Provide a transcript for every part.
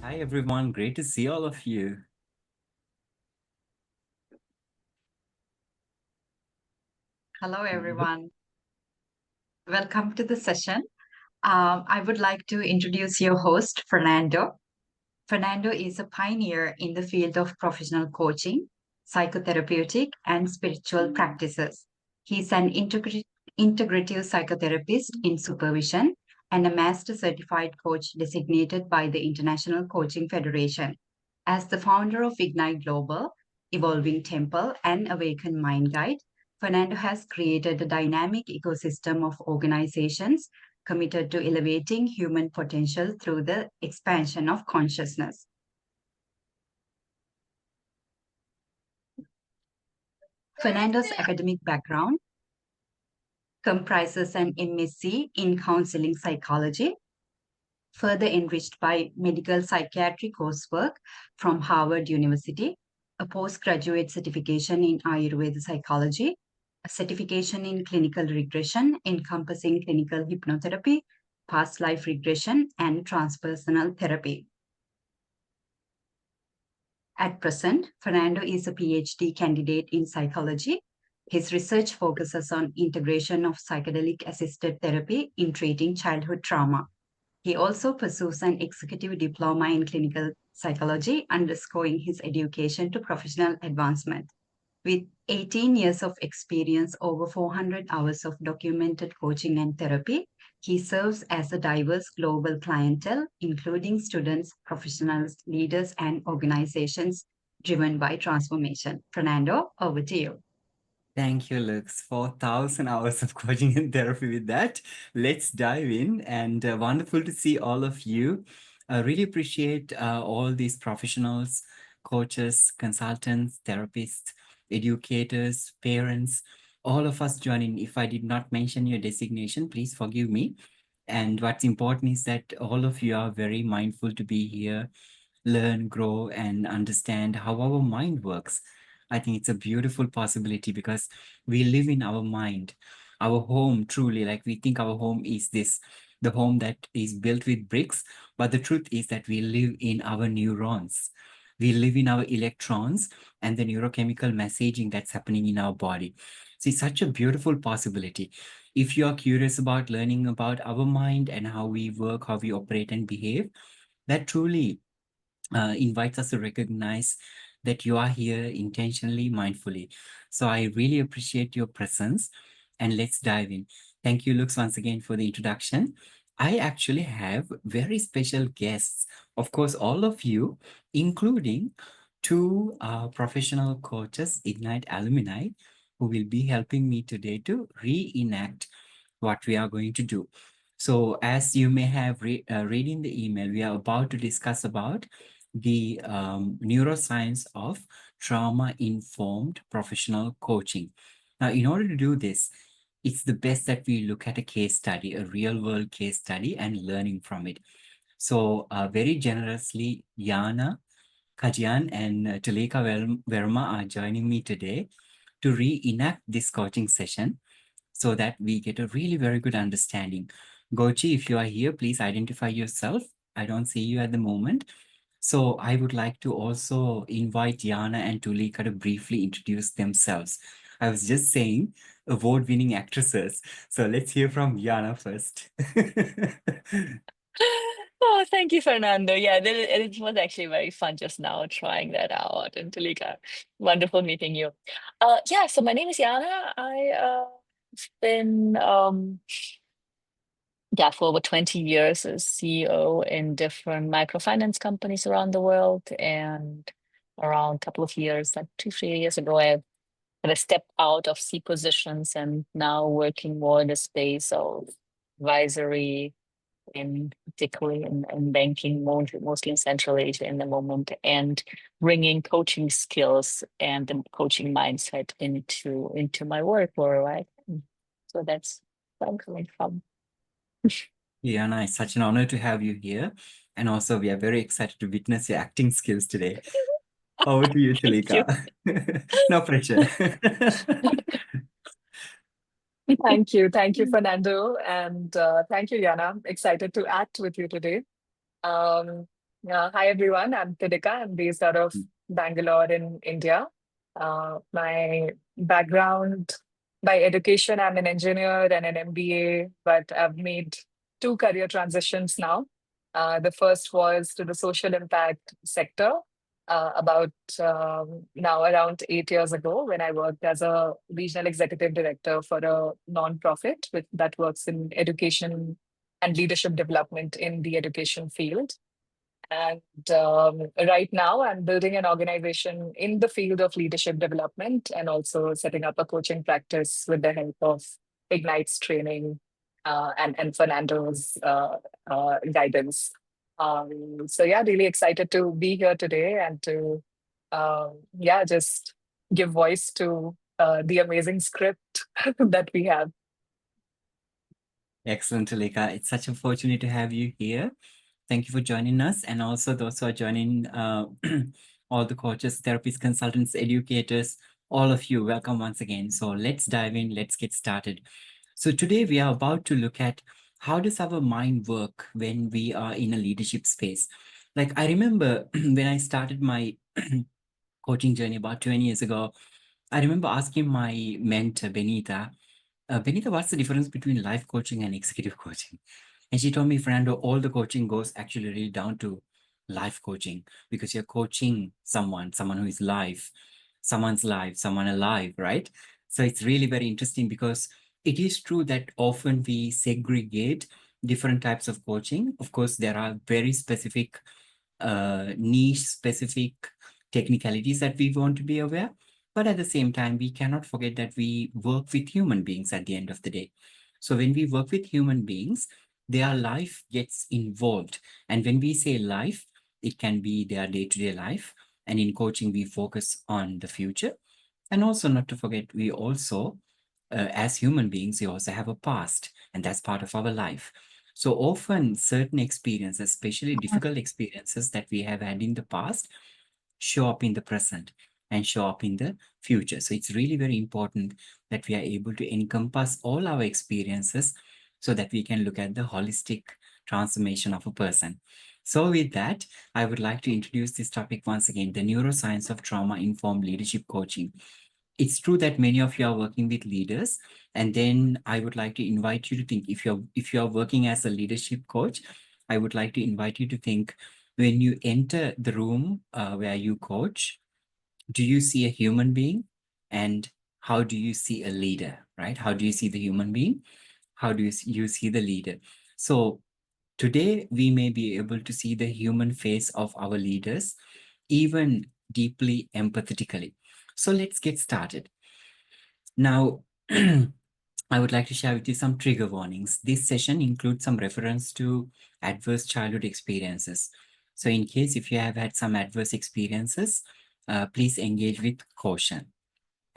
Hi, everyone. Great to see all of you. Hello, everyone. Welcome to the session. I would like to introduce your host, Fernando. Fernando is a pioneer in the field of professional coaching, psychotherapeutic, and spiritual practices. He's an integrative psychotherapist in supervision and a master certified coach designated by the International Coaching Federation. As the founder of Ignite Global, Evolving Temple, and Awaken Mind Guide, Fernando has created a dynamic ecosystem of organizations committed to elevating human potential through the expansion of consciousness. Fernando's academic background comprises an MSc in counseling psychology, further enriched by medical psychiatry coursework from Harvard University, a postgraduate certification in Ayurveda psychology, a certification in clinical regression encompassing clinical hypnotherapy, past life regression, and transpersonal therapy. At present, Fernando is a PhD candidate in psychology. His research focuses on integration of psychedelic assisted therapy in treating childhood trauma. He also pursues an executive diploma in clinical psychology, underscoring his education to professional advancement. With 18 years of experience, over 400 hours of documented coaching and therapy, he serves as a diverse global clientele, including students, professionals, leaders, and organizations driven by transformation. Fernando, over to you. Thank you, Lux. 4,000 hours of coaching and therapy with that. Let's dive in, and wonderful to see all of you. I really appreciate all these professionals, coaches, consultants, therapists, educators, parents, all of us joining. If I did not mention your designation, please forgive me. And what's important is that all of you are very mindful to be here, learn, grow, and understand how our mind works. I think it's a beautiful possibility because we live in our mind, our home truly, like we think our home is this, the home that is built with bricks. But the truth is that we live in our neurons. We live in our electrons and the neurochemical messaging that's happening in our body. So it's such a beautiful possibility. If you are curious about learning about our mind and how we work, how we operate and behave, that truly invites us to recognize that you are here intentionally, mindfully. So I really appreciate your presence, and let's dive in. Thank you, Lux, once again for the introduction. I actually have very special guests, of course, all of you, including two professional coaches, Ignite alumni, who will be helping me today to reenact what we are going to do. So as you may have read in the email, we are about to discuss about the neuroscience of trauma-informed professional coaching. Now, in order to do this, it's the best that we look at a case study, a real-world case study, and learning from it. So very generously, Yana Kajian and Tulika Verma are joining me today to reenact this coaching session so that we get a really very good understanding. Gochi, if you are here, please identify yourself. I don't see you at the moment. So I would like to also invite Yana and Tulika to briefly introduce themselves. I was just saying award-winning actresses. So let's hear from Yana first. Oh, thank you, Fernando. Yeah, it was actually very fun just now trying that out. And Talika, wonderful meeting you. Yeah, so my name is Yana. I've been for over 20 years as CEO in different microfinance companies around the world. And around a couple of years, like 2, 3 years ago, I kind of stepped out of C positions and now working more in the space of advisory in particularly in banking, mostly in Central Asia in the moment, and bringing coaching skills and the coaching mindset into my work more, right? So that's where I'm coming from. Yana, it's such an honor to have you here. And also, we are very excited to witness your acting skills today. Over to you, Thank you. Tulika. No pressure. Thank you, Fernando, and thank you, Yana. Excited to act with you today. Um, Hi, everyone. I'm Tidika. I'm based out of Bangalore in India. My background by education, I'm an engineer and an MBA, but I've made two career transitions now. The first was to the social impact sector about now around 8 years ago when I worked as a regional executive director for a nonprofit that works in education and leadership development in the education field. And right now, I'm building an organization in the field of leadership development and also setting up a coaching practice with the help of Ignite's training and Fernando's guidance. So, yeah, really excited to be here today and to, just give voice to the amazing script that we have. Excellent, Tulika. It's such a fortunate to have you here. Thank you for joining us, and also those who are joining, all the coaches, therapists, consultants, educators, all of you, welcome once again. So let's dive in, let's get started. So today we are about to look at how does our mind work when we are in a leadership space. Like I remember when I started my coaching journey about 20 years ago, I remember asking my mentor, Benita, Benita, what's the difference between life coaching and executive coaching? And she told me, Fernando, all the coaching goes actually really down to life coaching because you're coaching someone who is live, someone's life, someone alive, right? So it's really very interesting because it is true that often we segregate different types of coaching. Of course, there are very specific, niche specific technicalities that we want to be aware. But at the same time, we cannot forget that we work with human beings at the end of the day. So when we work with human beings, their life gets involved. And when we say life, it can be their day-to-day life. And in coaching, we focus on the future. And also, not to forget, we also, as human beings, we also have a past, and that's part of our life. So often, certain experiences, especially difficult experiences that we have had in the past, show up in the present and show up in the future. So it's really very important that we are able to encompass all our experiences so that we can look at the holistic transformation of a person. So with that, I would like to introduce this topic once again, the neuroscience of trauma-informed leadership coaching. It's true that many of you are working with leaders, and then I would like to invite you to think, if you're working as a leadership coach, I would like to invite you to think, when you enter the room where you coach, do you see a human being, and how do you see a leader, right? How do you see the human being? How do you see the leader? So today we may be able to see the human face of our leaders even deeply empathetically. So let's get started. Now, I would like to share with you some trigger warnings. This session includes some reference to adverse childhood experiences. So in case if you have had some adverse experiences, please engage with caution.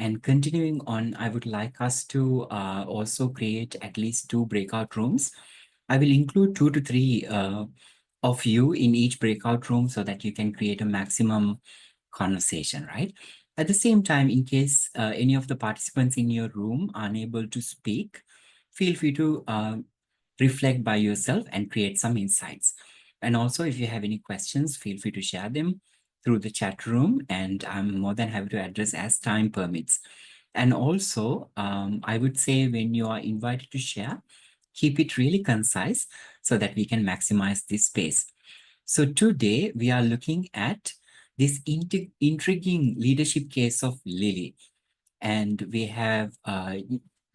And continuing on, I would like us to also create at least 2 breakout rooms. I will include 2 to 3 of you in each breakout room so that you can create a maximum conversation, right? At the same time, in case any of the participants in your room are unable to speak, feel free to reflect by yourself and create some insights. And also, if you have any questions, feel free to share them through the chat room, and I'm more than happy to address as time permits. And also, I would say when you are invited to share, keep it really concise so that we can maximize this space. So today we are looking at this intriguing leadership case of Lilly. And we have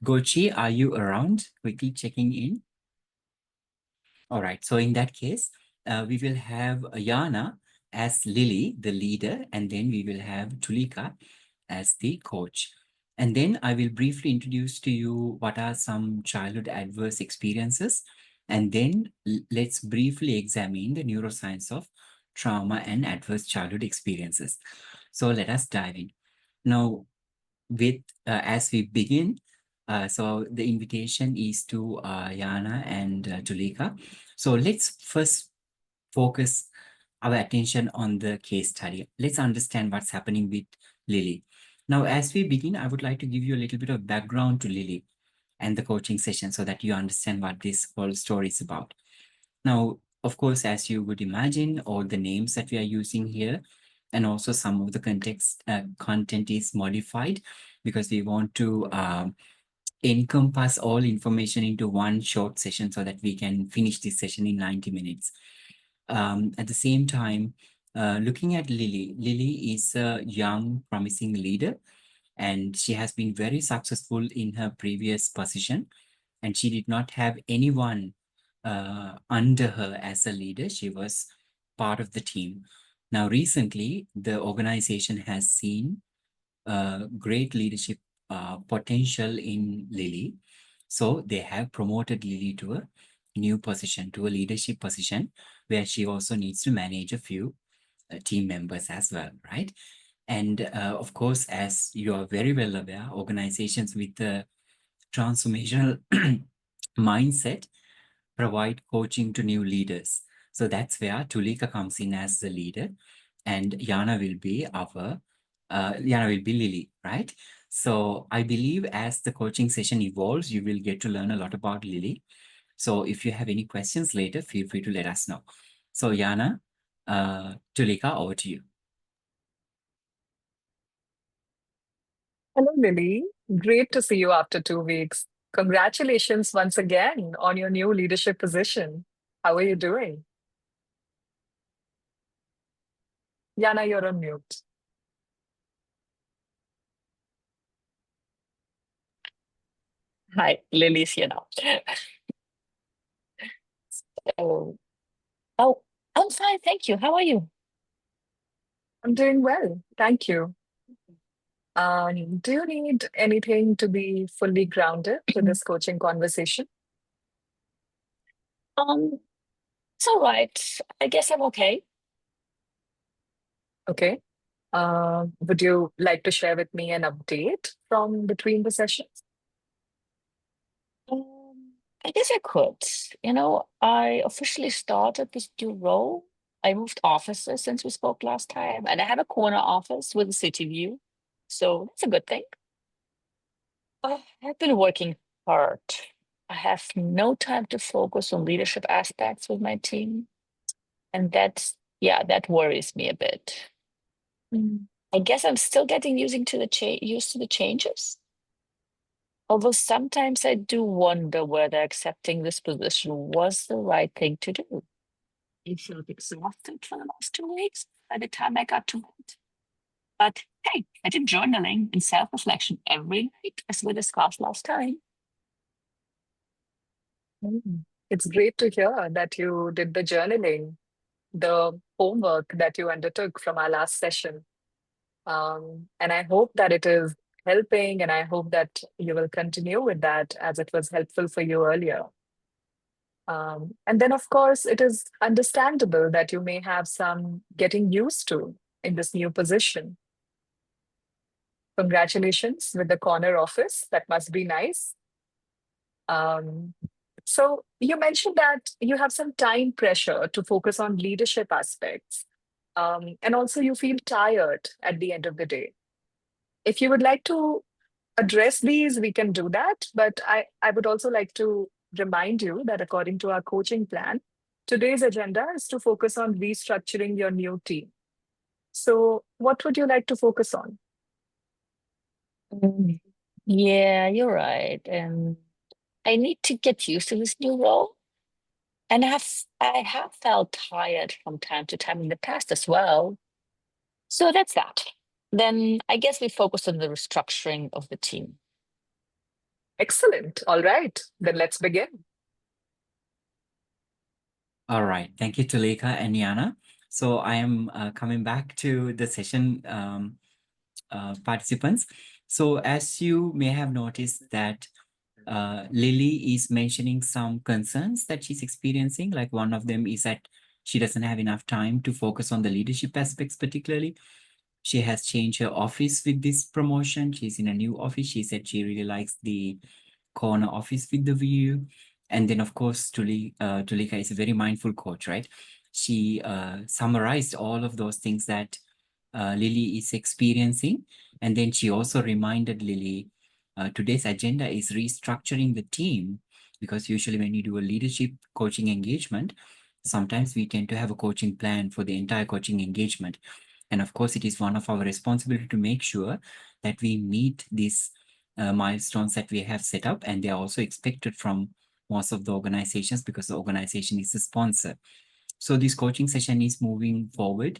Gochi, are you around? Quickly checking in. All right, so in that case, we will have Yana as Lily, the leader, and then we will have Tulika as the coach. And then I will briefly introduce to you what are some childhood adverse experiences. And then let's briefly examine the neuroscience of trauma and adverse childhood experiences. So let us dive in. Now, with as we begin, so the invitation is to Yana and Julika. So let's first focus our attention on the case study. Let's understand what's happening with Lily. Now, as we begin, I would like to give you a little bit of background to Lily and the coaching session so that you understand what this whole story is about. Now, Of course, as you would imagine, all the names that we are using here, and also some of the content is modified because we want to encompass all information into one short session so that we can finish this session in 90 minutes. At the same time, looking at Lilly, Lilly is a young, promising leader, and she has been very successful in her previous position, and she did not have anyone under her as a leader. She was part of the team. Now, recently, the organization has seen great leadership potential in Lilly. So they have promoted Lilly to a new position, to a leadership position, where she also needs to manage a few team members as well, right? And of course, as you are very well aware, organizations with a transformational mindset provide coaching to new leaders. So that's where Tulika comes in as the leader, and Yana will be Lilly, right? So I believe as the coaching session evolves, you will get to learn a lot about Lilly. So if you have any questions later, feel free to let us know. So Yana, Tulika, over to you. Hello, Lily. Great to see you after 2 weeks. Congratulations once again on your new leadership position. How are you doing? Yana, you're on mute. Hi, Lily's here now. So, oh, I'm fine, thank you. How are you? I'm doing well. Thank you. Do you need anything to be fully grounded to this coaching conversation? It's all right. I guess I'm okay. Okay. Would you like to share with me an update from between the sessions? I guess I could. I officially started this new role. I moved offices since we spoke last time, and I have a corner office with a city view. So that's a good thing. I've been working hard. I have no time to focus on leadership aspects with my team. And that worries me a bit. I guess I'm still getting used to the changes. Although sometimes I do wonder whether accepting this position was the right thing to do. I felt exhausted for the last 2 weeks by the time I got to bed. But hey, I did journaling and self-reflection every night, as we discussed last time. It's great to hear that you did the journaling, the homework that you undertook from our last session. And I hope that it is helping, and I hope that you will continue with that as it was helpful for you earlier. And then, of course, it is understandable that you may have some getting used to in this new position. Congratulations with the corner office. That must be nice. So you mentioned that you have some time pressure to focus on leadership aspects. And also you feel tired at the end of the day. If you would like to address these, we can do that. But I would also like to remind you that according to our coaching plan, today's agenda is to focus on restructuring your new team. So what would you like to focus on? Yeah, you're right. And I need to get used to this new role. And I have felt tired from time to time in the past as well. So that's that. Then I guess we focus on the restructuring of the team. Excellent. All right. Then let's begin. All right. Thank you, Tulika and Yana. So I am coming back to the session participants. So as you may have noticed that Lilly is mentioning some concerns that she's experiencing. Like one of them is that she doesn't have enough time to focus on the leadership aspects particularly. She has changed her office with this promotion. She's in a new office. She said she really likes the corner office with the view. And then, of course, Tulika is a very mindful coach, right? She summarized all of those things that Lilly is experiencing. And then she also reminded Lilly, today's agenda is restructuring the team, because usually when you do a leadership coaching engagement, Sometimes we tend to have a coaching plan for the entire coaching engagement. And of course, it is one of our responsibility to make sure that we meet these milestones that we have set up, and they are also expected from most of the organizations because the organization is the sponsor. So this coaching session is moving forward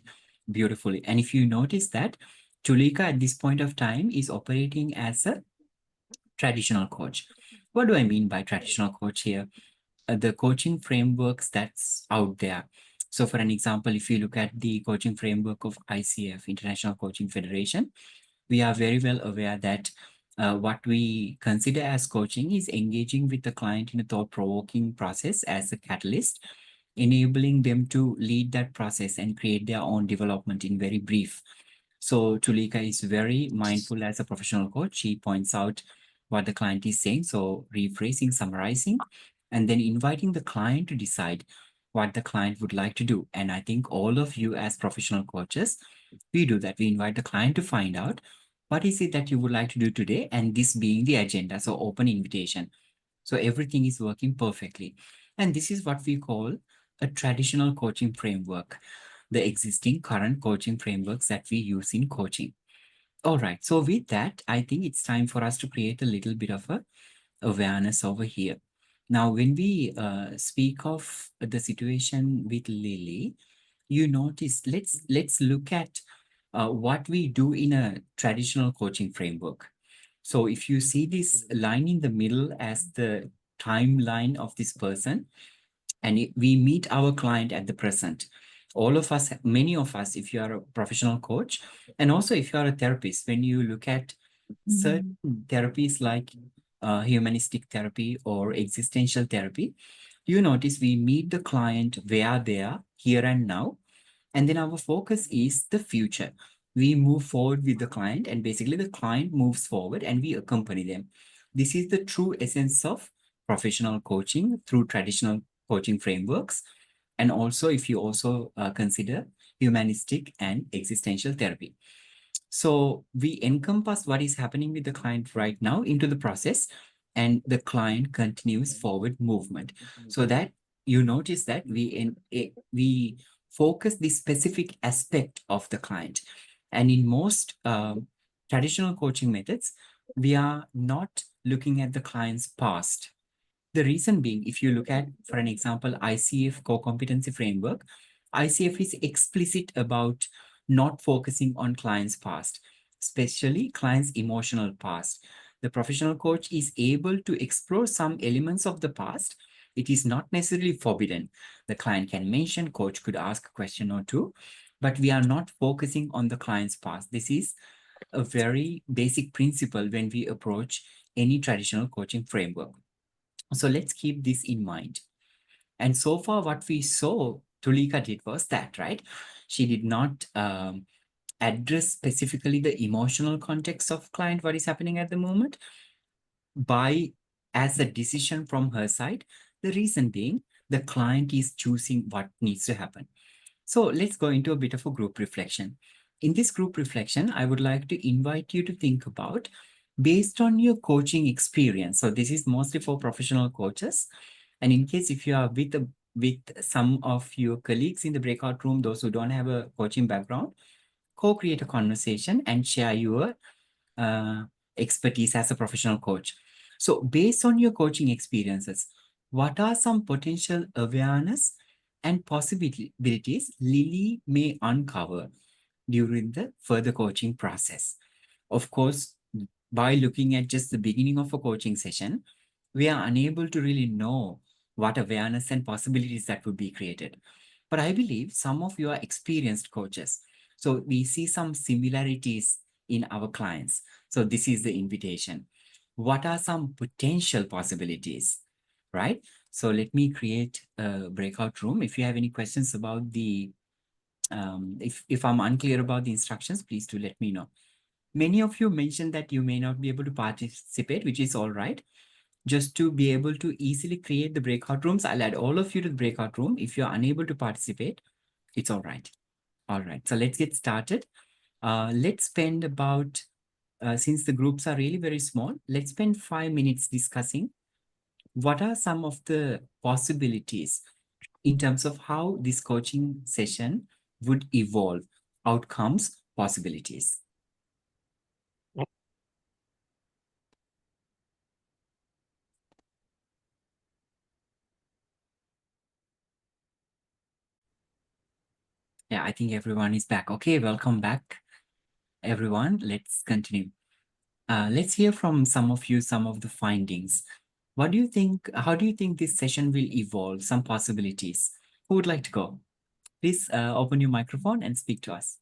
beautifully. And if you notice that Tulika at this point of time is operating as a traditional coach. What do I mean by traditional coach here? The coaching frameworks that's out there. So for an example, if you look at the coaching framework of ICF, International Coaching Federation, we are very well aware that what we consider as coaching is engaging with the client in a thought-provoking process as a catalyst, enabling them to lead that process and create their own development in very brief. So Tulika is very mindful as a professional coach. She points out what the client is saying. So rephrasing, summarizing, and then inviting the client to decide what the client would like to do. And I think all of you as professional coaches, we do that. We invite the client to find out what is it that you would like to do today, and this being the agenda. So open invitation. So everything is working perfectly. And this is what we call a traditional coaching framework, the existing current coaching frameworks that we use in coaching. All right. So with that, I think it's time for us to create a little bit of a awareness over here. Now, when we speak of the situation with Lilly, you notice, let's look at what we do in a traditional coaching framework. So if you see this line in the middle as the timeline of this person, and we meet our client at the present. All of us, many of us, if you are a professional coach, and also if you are a therapist, when you look at certain therapies like humanistic therapy or existential therapy, you notice we meet the client where they are, here and now, and then our focus is the future. We move forward with the client, and basically the client moves forward and we accompany them. This is the true essence of professional coaching through traditional coaching frameworks. And also, if you also consider humanistic and existential therapy. So we encompass what is happening with the client right now into the process, and the client continues forward movement. So that you notice that we focus the specific aspect of the client. And in most traditional coaching methods, we are not looking at the client's past. The reason being, if you look at, for an example, ICF core competency framework, ICF is explicit about not focusing on clients' past, especially clients' emotional past. The professional coach is able to explore some elements of the past. It is not necessarily forbidden. The client can mention, coach could ask a question or two, but we are not focusing on the client's past. This is a very basic principle when we approach any traditional coaching framework. So let's keep this in mind. And so far, what we saw Tulika did was that, right? She did not address specifically the emotional context of client, what is happening at the moment, by as a decision from her side. The reason being, the client is choosing what needs to happen. So let's go into a bit of a group reflection. In this group reflection, I would like to invite you to think about, based on your coaching experience. So this is mostly for professional coaches. And in case if you are with some of your colleagues in the breakout room, those who don't have a coaching background, co-create a conversation and share your uh, expertise as a professional coach. So based on your coaching experiences, what are some potential awareness and possibilities Lilly may uncover during the further coaching process? Of course, by looking at just the beginning of a coaching session, we are unable to really know what awareness and possibilities that would be created. But I believe some of you are experienced coaches. So we see some similarities in our clients. So this is the invitation. What are some potential possibilities, right? So let me create a breakout room. If you have any questions about the, if I'm unclear about the instructions, please do let me know. Many of you mentioned that you may not be able to participate, which is all right. Just to be able to easily create the breakout rooms, I'll add all of you to the breakout room. If you're unable to participate, it's all right. All right, so let's get started. Let's spend about, since the groups are really very small, let's spend 5 minutes discussing what are some of the possibilities in terms of how this coaching session would evolve, outcomes, possibilities. Yeah, I think everyone is back. Okay, welcome back, everyone. Let's continue. Let's hear from some of you some of the findings. What do you think? How do you think this session will evolve? Some possibilities. Who would like to go? Please open your microphone and speak to us.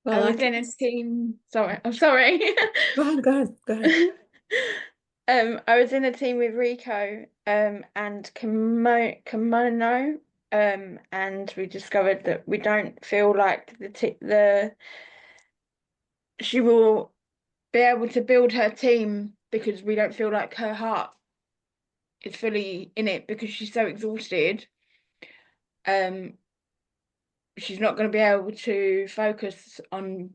Well, I was in a team. Sorry, I'm sorry. Go ahead, go ahead, go ahead. I was in a team with Rico and Kimono, and we discovered that we don't feel like she will be able to build her team because we don't feel like her heart is fully in it because she's so exhausted. She's not going to be able to focus on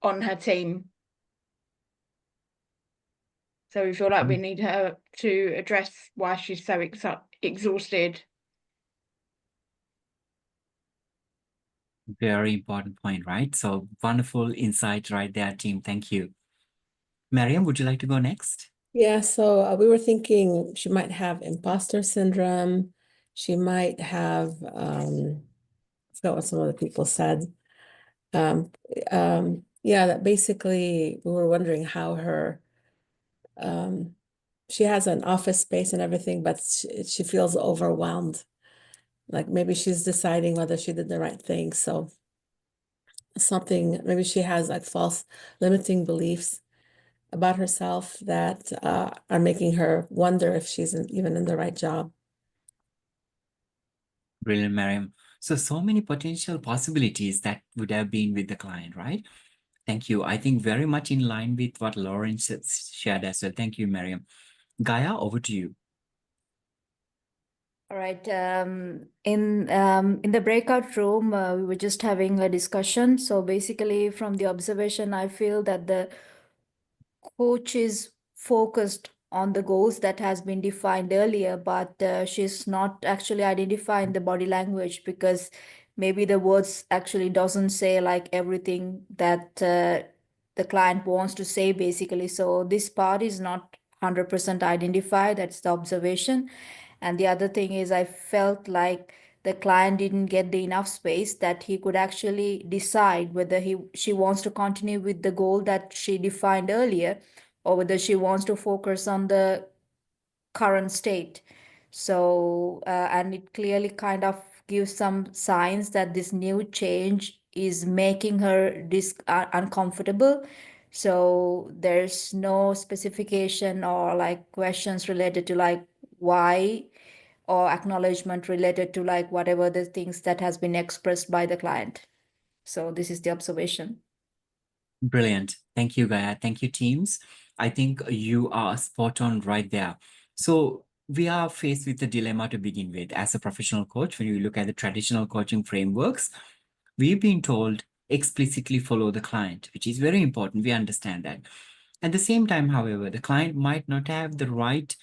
her team. So we feel like we need her to address why she's so exhausted. Very important point, right? So wonderful insight right there, team. Thank you. Mariam, would you like to go next? Yeah, so we were thinking she might have imposter syndrome. She might have, I forgot what some other people said. Yeah, that basically we were wondering how her, she has an office space and everything, but she feels overwhelmed. Like maybe she's deciding whether she did the right thing. So something, maybe she has like false limiting beliefs about herself that are making her wonder if she's even in the right job. Brilliant, Mariam. So many potential possibilities that would have been with the client, right? Thank you. I think very much in line with what Lawrence shared as well. Thank you, Mariam. Gaia, over to you. All right. In the breakout room, we were just having a discussion. So basically, from the observation, I feel that the coach is focused on the goals that has been defined earlier, but she's not actually identifying the body language because maybe the words actually doesn't say like everything that the client wants to say basically. So this part is not 100% identified. That's the observation. And the other thing is I felt like the client didn't get the enough space that he could actually decide whether she wants to continue with the goal that she defined earlier or whether she wants to focus on the current state. So and it clearly kind of gives some signs that this new change is making her uncomfortable. So there's no specification or like questions related to like why or acknowledgement related to like whatever the things that has been expressed by the client. So this is the observation. Brilliant. Thank you, Gaia. Thank you, teams. I think you are spot on right there. So we are faced with a dilemma to begin with. As a professional coach, when you look at the traditional coaching frameworks, we've been told explicitly follow the client, which is very important. We understand that. At the same time, however, the client might not have the right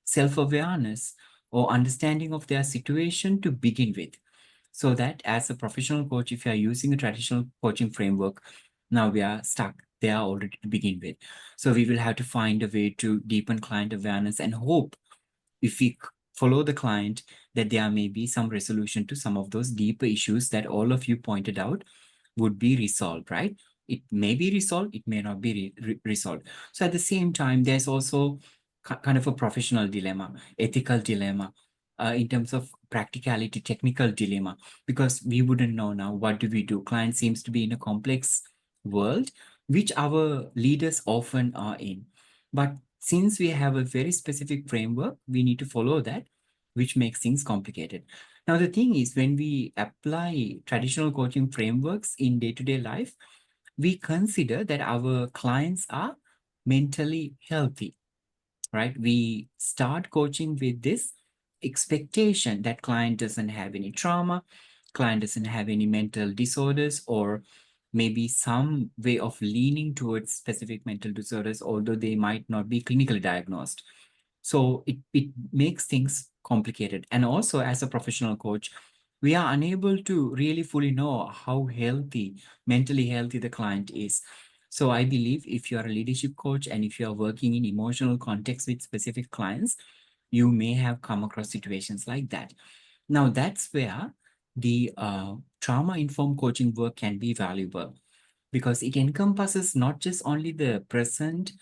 self-awareness or understanding of their situation to begin with. So that as a professional coach, if you are using a traditional coaching framework, now we are stuck there already to begin with. So we will have to find a way to deepen client awareness and hope if we follow the client that there may be some resolution to some of those deeper issues that all of you pointed out would be resolved, right? It may be resolved, it may not be resolved. So at the same time, there's also kind of a professional dilemma, ethical dilemma, in terms of practicality, technical dilemma, because we wouldn't know now what do we do. Client seems to be in a complex world, which our leaders often are in. But since we have a very specific framework, we need to follow that, which makes things complicated. Now, the thing is, when we apply traditional coaching frameworks in day-to-day life, we consider that our clients are mentally healthy, right? We start coaching with this expectation that client doesn't have any trauma, client doesn't have any mental disorders or maybe some way of leaning towards specific mental disorders, although they might not be clinically diagnosed. So it makes things complicated. And also, as a professional coach, we are unable to really fully know how healthy, mentally healthy the client is. So I believe if you are a leadership coach and if you are working in emotional context with specific clients, you may have come across situations like that. Now, that's where the trauma-informed coaching work can be valuable because it encompasses not just only the present,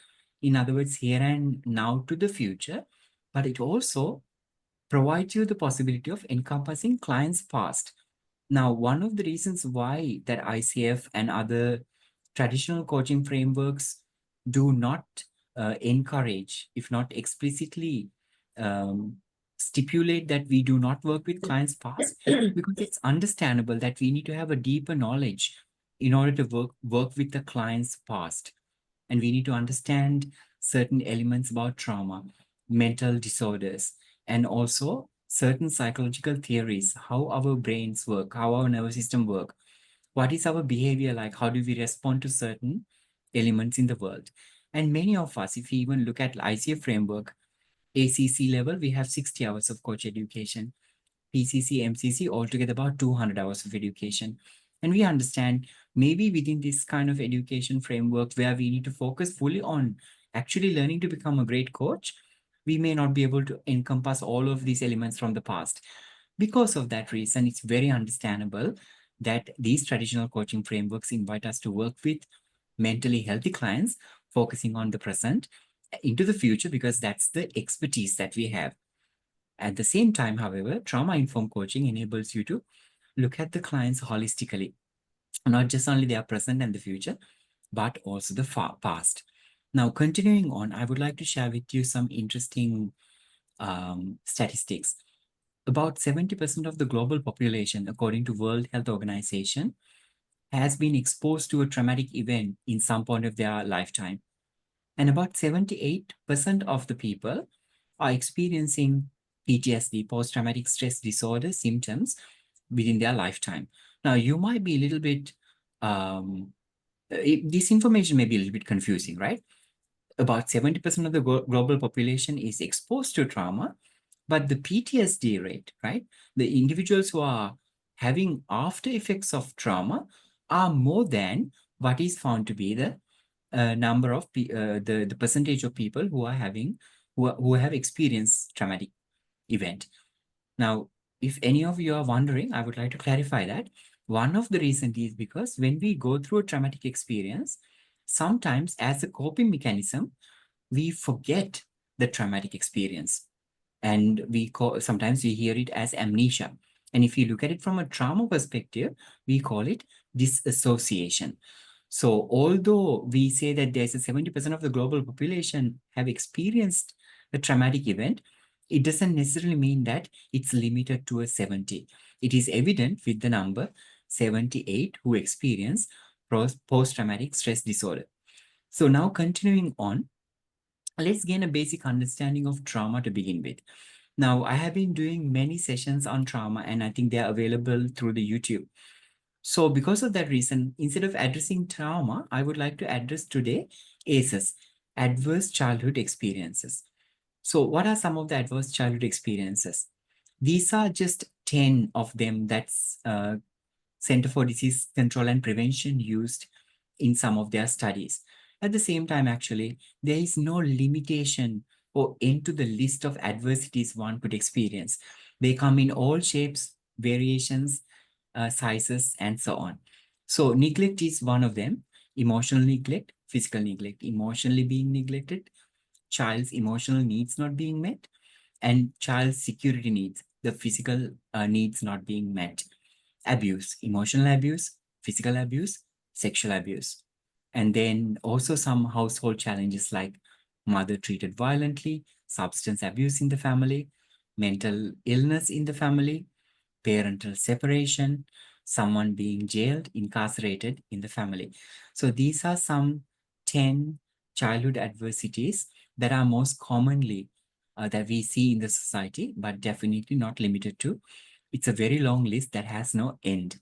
in other words, here and now to the future, but it also provides you the possibility of encompassing clients' past. Now, one of the reasons why that ICF and other traditional coaching frameworks do not encourage, if not explicitly um, stipulate that we do not work with clients past, because it's understandable that we need to have a deeper knowledge in order to work with the client's past. And we need to understand certain elements about trauma, mental disorders, and also certain psychological theories, how our brains work, how our nervous system work, what is our behavior like, how do we respond to certain elements in the world. And many of us, if we even look at ICF framework, ACC level, we have 60 hours of coach education. PCC, MCC, altogether about 200 hours of education. And we understand maybe within this kind of education framework where we need to focus fully on actually learning to become a great coach, we may not be able to encompass all of these elements from the past. Because of that reason, it's very understandable that these traditional coaching frameworks invite us to work with mentally healthy clients, focusing on the present into the future, because that's the expertise that we have. At the same time, however, trauma-informed coaching enables you to look at the clients holistically, not just only their present and the future, but also the past. Now, continuing on, I would like to share with you some interesting statistics. About 70% of the global population, according to World Health Organization, has been exposed to a traumatic event in some point of their lifetime. And about 78% of the people are experiencing PTSD, post-traumatic stress disorder symptoms within their lifetime. Now, you might be a little bit, this information may be a little bit confusing, right? About 70% of the global population is exposed to trauma, but the PTSD rate, right? The individuals who are having after effects of trauma are more than what is found to be the number of the percentage of people who are having who have experienced traumatic event. Now, if any of you are wondering, I would like to clarify that one of the reasons is because when we go through a traumatic experience, sometimes as a coping mechanism, we forget the traumatic experience, and sometimes we hear it as amnesia. And if you look at it from a trauma perspective, we call it disassociation. So although we say that there's a 70% of the global population have experienced a traumatic event, it doesn't necessarily mean that it's limited to a 70. It is evident with the number 78 who experience post-traumatic stress disorder. So now continuing on, let's gain a basic understanding of trauma to begin with. Now, I have been doing many sessions on trauma, and I think they are available through the YouTube. So because of that reason, instead of addressing trauma, I would like to address today ACEs, adverse childhood experiences. So what are some of the adverse childhood experiences? These are just 10 of them that's Center for Disease Control and Prevention used in some of their studies. At the same time, actually, there is no limitation or end to the list of adversities one could experience. They come in all shapes, variations, sizes, and so on. So neglect is one of them. Emotional neglect, physical neglect, emotionally being neglected, child's emotional needs not being met, and child's security needs, the physical needs not being met. Abuse, emotional abuse, physical abuse, sexual abuse. And then also some household challenges like mother treated violently, substance abuse in the family, mental illness in the family, parental separation, someone being jailed, incarcerated in the family. So these are some 10 childhood adversities that are most commonly that we see in the society, but definitely not limited to. It's a very long list that has no end.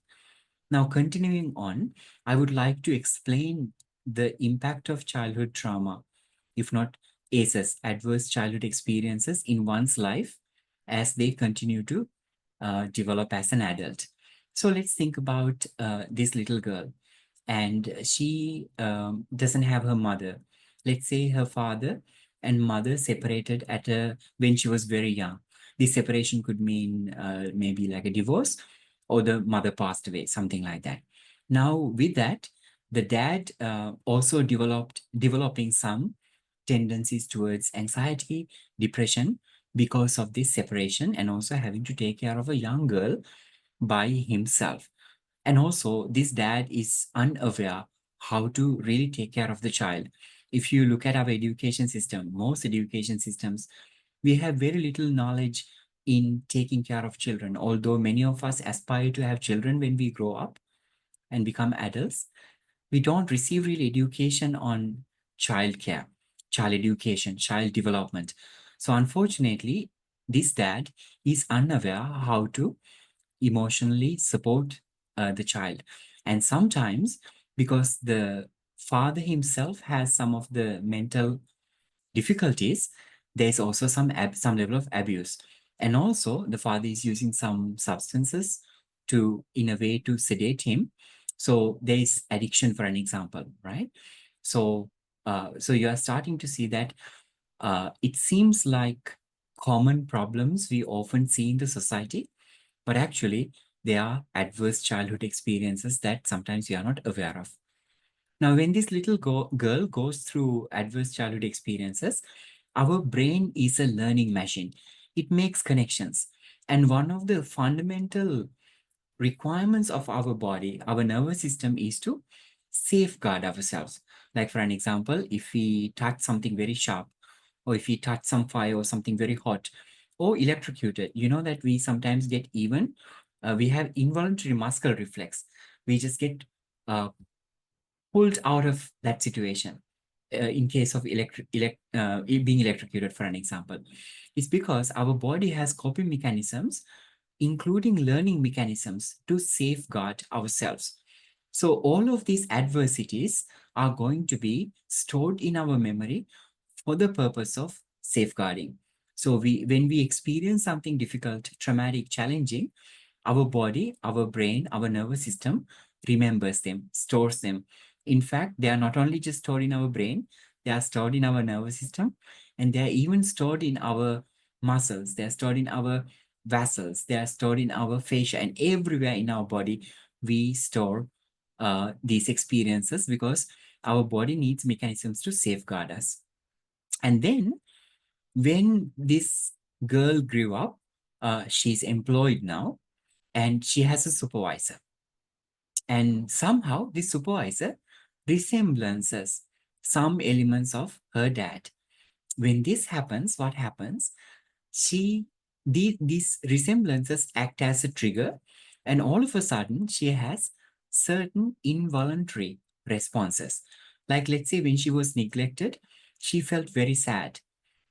Now, continuing on, I would like to explain the impact of childhood trauma, if not ACEs, adverse childhood experiences in one's life as they continue to develop as an adult. So let's think about this little girl, and she doesn't have her mother. Let's say her father and mother separated when she was very young. This separation could mean maybe like a divorce, or the mother passed away, something like that. Now, with that, the dad also developing some tendencies towards anxiety, depression because of this separation, and also having to take care of a young girl by himself. And also, this dad is unaware how to really take care of the child. If you look at our education system, most education systems, we have very little knowledge in taking care of children. Although many of us aspire to have children when we grow up and become adults, we don't receive real education on child care, child education, child development. So unfortunately, this dad is unaware how to emotionally support the child. And sometimes, because the father himself has some of the mental difficulties, there's also some level of abuse. And also, the father is using some substances in a way to sedate him. So there is addiction, for an example, right? So, so you are starting to see that it seems like common problems we often see in the society, but actually they are adverse childhood experiences that sometimes we are not aware of. Now, when this little girl goes through adverse childhood experiences, our brain is a learning machine. It makes connections. And one of the fundamental requirements of our body, our nervous system, is to safeguard ourselves. Like, for an example, if we touch something very sharp, or if we touch some fire or something very hot, or electrocuted, you know that we sometimes get we have involuntary muscle reflex. We just get uh, pulled out of that situation in case of being electrocuted, for an example. It's because our body has coping mechanisms, including learning mechanisms, to safeguard ourselves. So all of these adversities are going to be stored in our memory for the purpose of safeguarding. So when we experience something difficult, traumatic, challenging, our body, our brain, our nervous system remembers them, stores them. In fact, they are not only just stored in our brain, they are stored in our nervous system, and they are even stored in our muscles, they are stored in our vessels, they are stored in our fascia, and everywhere in our body, we store these experiences because our body needs mechanisms to safeguard us. And then when this girl grew up, she's employed now, and she has a supervisor. And somehow this supervisor resemblances some elements of her dad. When this happens, what happens? These resemblances act as a trigger, and all of a sudden she has certain involuntary responses. Like, let's say, when she was neglected, she felt very sad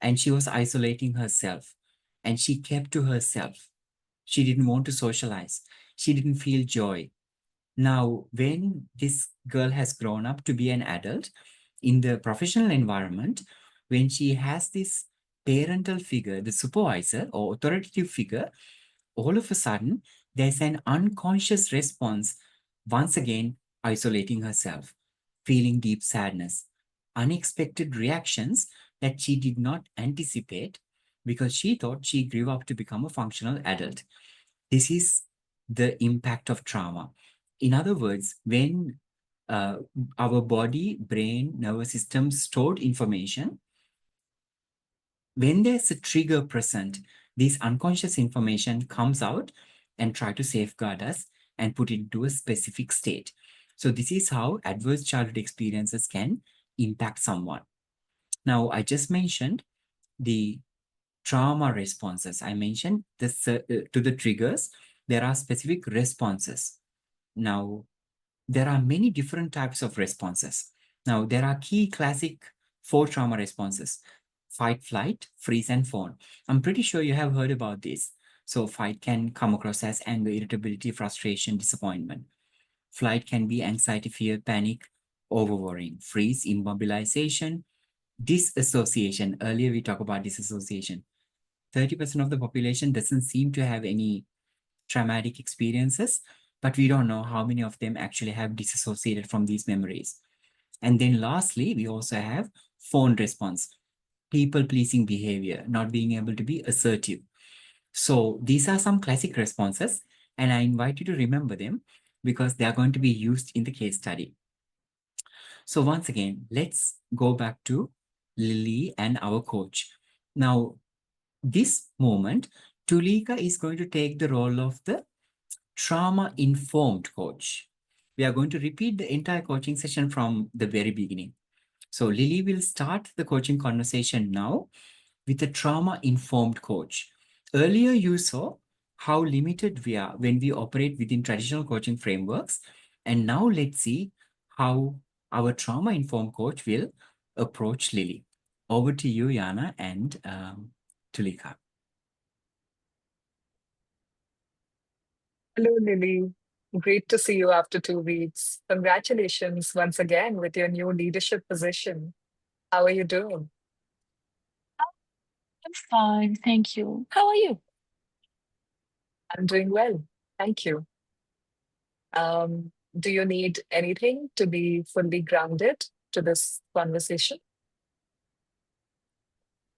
and she was isolating herself and she kept to herself. She didn't want to socialize. She didn't feel joy. Now, when this girl has grown up to be an adult in the professional environment, when she has this parental figure, the supervisor or authoritative figure, all of a sudden, there's an unconscious response, once again, isolating herself, feeling deep sadness, unexpected reactions that she did not anticipate because she thought she grew up to become a functional adult. This is the impact of trauma. In other words, when uh, our body, brain, nervous system stored information, when there's a trigger present, this unconscious information comes out and try to safeguard us and put it into a specific state. So this is how adverse childhood experiences can impact someone. Now, I just mentioned the trauma responses. I mentioned this to the triggers, there are specific responses. Now, there are many different types of responses. Now, there are key classic 4 trauma responses: fight, flight, freeze, and fawn. I'm pretty sure you have heard about this. So fight can come across as anger, irritability, frustration, disappointment. Flight can be anxiety, fear, panic, overworrying, freeze, immobilization, disassociation. Earlier we talked about disassociation. 30% of the population doesn't seem to have any traumatic experiences, but we don't know how many of them actually have disassociated from these memories. And then lastly, we also have phone response, people-pleasing behavior, not being able to be assertive. So these are some classic responses, and I invite you to remember them because they are going to be used in the case study. So once again, let's go back to Lilly and our coach. Now, this moment, Tulika is going to take the role of the trauma-informed coach. We are going to repeat the entire coaching session from the very beginning. So Lilly will start the coaching conversation now with a trauma-informed coach. Earlier, you saw how limited we are when we operate within traditional coaching frameworks. And now let's see how our trauma-informed coach will approach Lilly. Over to you, Yana and Tulika. Hello, Lily. Great to see you after 2 weeks. Congratulations once again with your new leadership position. How are you doing? I'm fine, thank you. How are you? I'm doing well. Thank you. Do you need anything to be fully grounded to this conversation?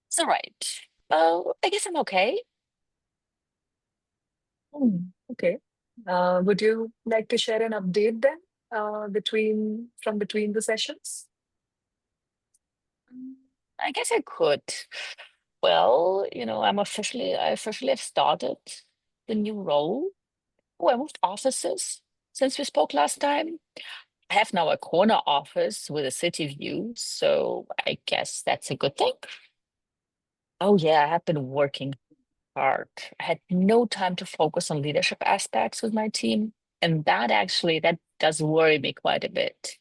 It's all right. I guess I'm okay. Okay. Would you like to share an update then, between the sessions? I guess I could. Well, I officially have started the new role. Oh, I moved offices since we spoke last time. I have now a corner office with a city view, so I guess that's a good thing. Oh yeah, I have been working hard. I had no time to focus on leadership aspects with my team, and that does worry me quite a bit.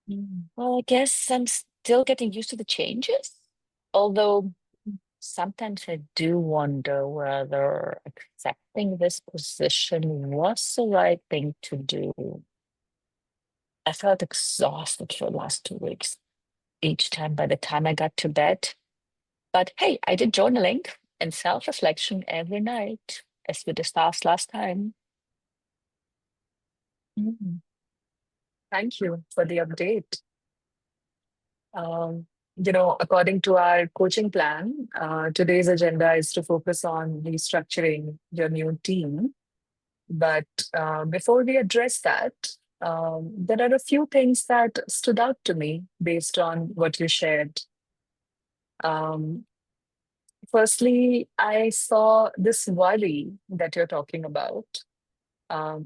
Well, I guess I'm still getting used to the changes, although sometimes I do wonder whether accepting this position was the right thing to do. I felt exhausted for the last 2 weeks, each time by the time I got to bed. But hey, I did journaling and self-reflection every night, as we discussed last time. Mm. Thank you for the update. According to our coaching plan, today's agenda is to focus on restructuring your new team. But before we address that, there are a few things that stood out to me based on what you shared. Um, Firstly, I saw this worry that you're talking about.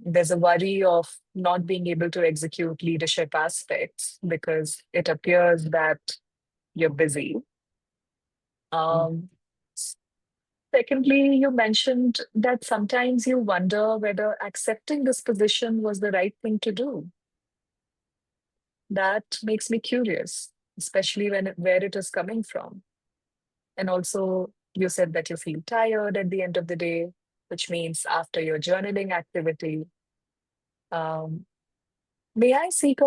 There's a worry of not being able to execute leadership aspects because it appears that you're busy. Um, s- Secondly, you mentioned that sometimes you wonder whether accepting this position was the right thing to do. That makes me curious, especially where it is coming from. And also, you said that you feel tired at the end of the day, which means after your journaling activity. Um, may I seek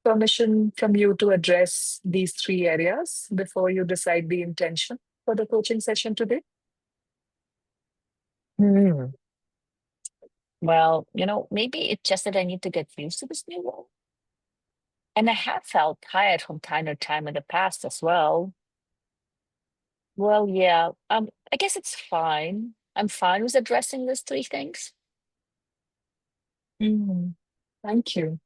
permission from you to address these 3 areas before you decide the intention for the coaching session today? Hmm. Well, maybe it's just that I need to get used to this new role. And I have felt tired from time to time in the past as well. Well, yeah, I guess it's fine. I'm fine with addressing these 3 things. Mm, thank you.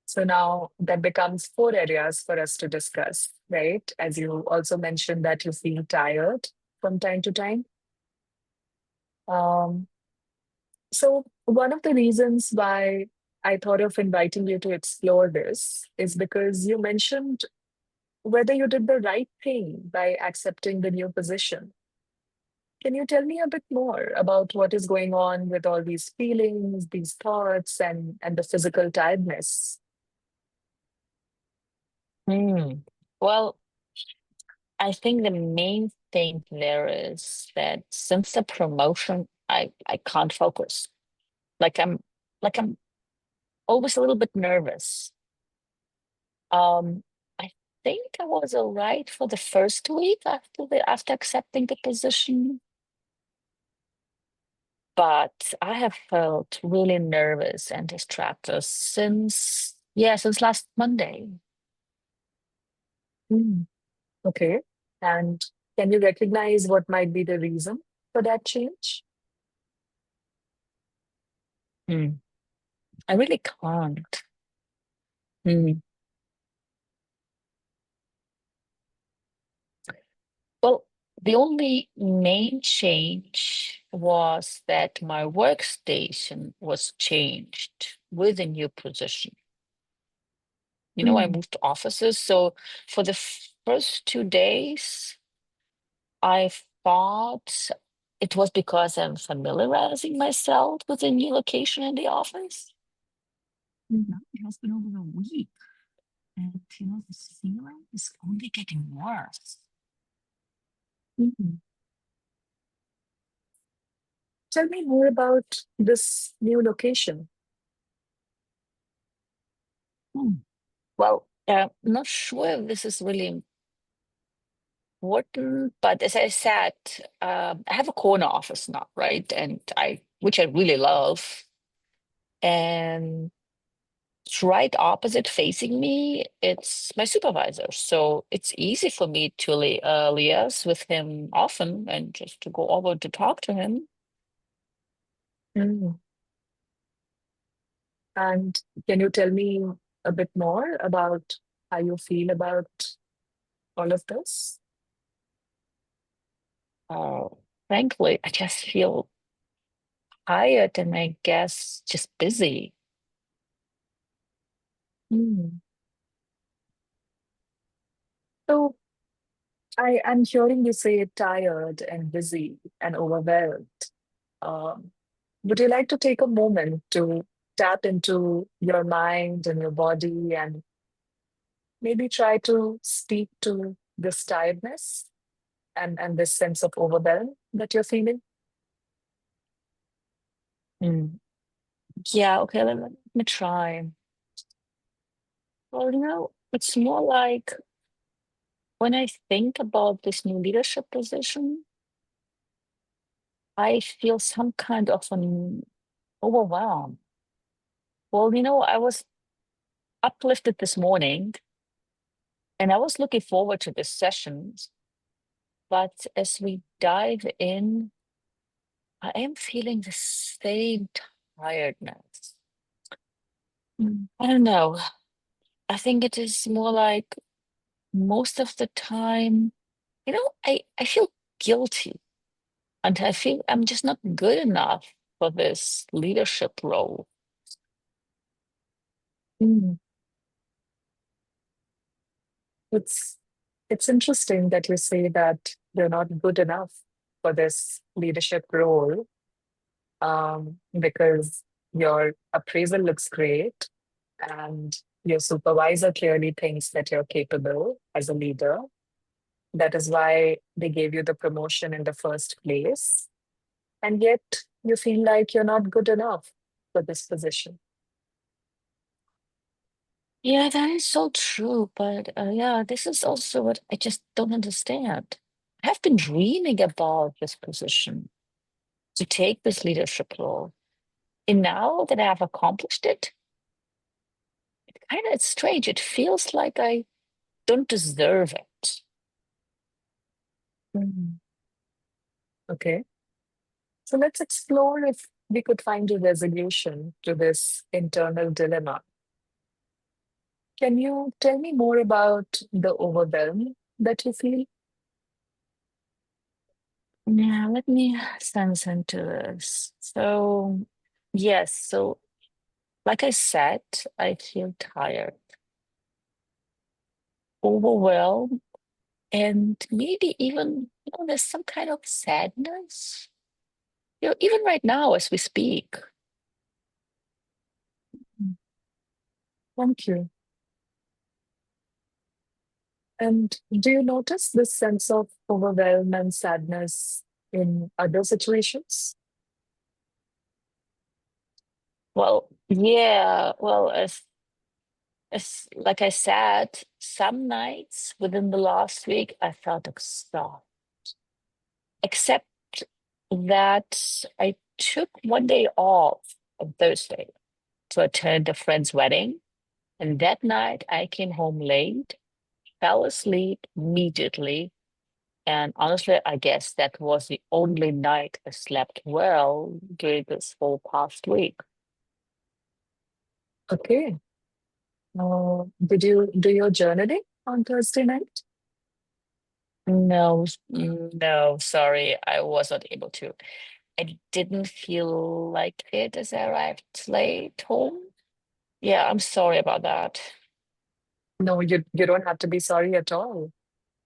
So now that becomes 4 areas for us to discuss, right? As you also mentioned that you feel tired from time to time. Um, so one of the reasons why I thought of inviting you to explore this is because you mentioned whether you did the right thing by accepting the new position. Can you tell me a bit more about what is going on with all these feelings, these thoughts, and the physical tiredness? Hmm. Well, I think the main thing there is that since the promotion, I can't focus. Like I'm like I'm always a little bit nervous. I think I was all right for the first week after accepting the position. But I have felt really nervous and distracted since last Monday. Okay. And can you recognize what might be the reason for that change? I really can't. Mm. Well, the only main change was that my workstation was changed with a new position. I moved offices. So for the first 2 days, I thought it was because I'm familiarizing myself with the new location in the office. Now it has been over a week. And, the feeling is only getting worse. Tell me more about this new location. Well, I'm not sure if this is really important, but as I said, I have a corner office now, right? And which I really love. And right opposite facing me, it's my supervisor. So it's easy for me to liaise with him often and just to go over to talk to him. And can you tell me a bit more about how you feel about all of this? Frankly, I just feel tired and I guess just busy. So I'm hearing you say tired and busy and overwhelmed. Would you like to take a moment to tap into your mind and your body and maybe try to speak to this tiredness and this sense of overwhelm that you're feeling? Yeah, okay, let me try. Well, it's more like when I think about this new leadership position, I feel some kind of an overwhelm. Well, I was uplifted this morning and I was looking forward to this sessions. But as we dive in, I am feeling the same tiredness. I don't know. I think it is more like most of the time, I feel guilty and I feel I'm just not good enough for this leadership role. It's interesting that you say that you're not good enough for this leadership role, because your appraisal looks great and your supervisor clearly thinks that you're capable as a leader. That is why they gave you the promotion in the first place. And yet you feel like you're not good enough for this position. Yeah, that is so true. But this is also what I just don't understand. I have been dreaming about this position to take this leadership role. And now that I have accomplished it, it's strange. It feels like I don't deserve it. Okay. So let's explore if we could find a resolution to this internal dilemma. Can you tell me more about the overwhelm that you feel? Yeah, let me sense into this. So, yes, so like I said, I feel tired, overwhelmed, and maybe even, there's some kind of sadness. Even right now as we speak. Thank you. And do you notice this sense of overwhelm and sadness in other situations? Well, yeah. Well, as like I said, some nights within the last week I felt exhausted. Except that I took one day off on Thursday to attend a friend's wedding. And that night I came home late, fell asleep immediately. And honestly, I guess that was the only night I slept well during this whole past week. Okay. Did you do your journaling on Thursday night? No, no, sorry, I was not able to. I didn't feel like it as I arrived late home. Yeah, I'm sorry about that. No, you don't have to be sorry at all.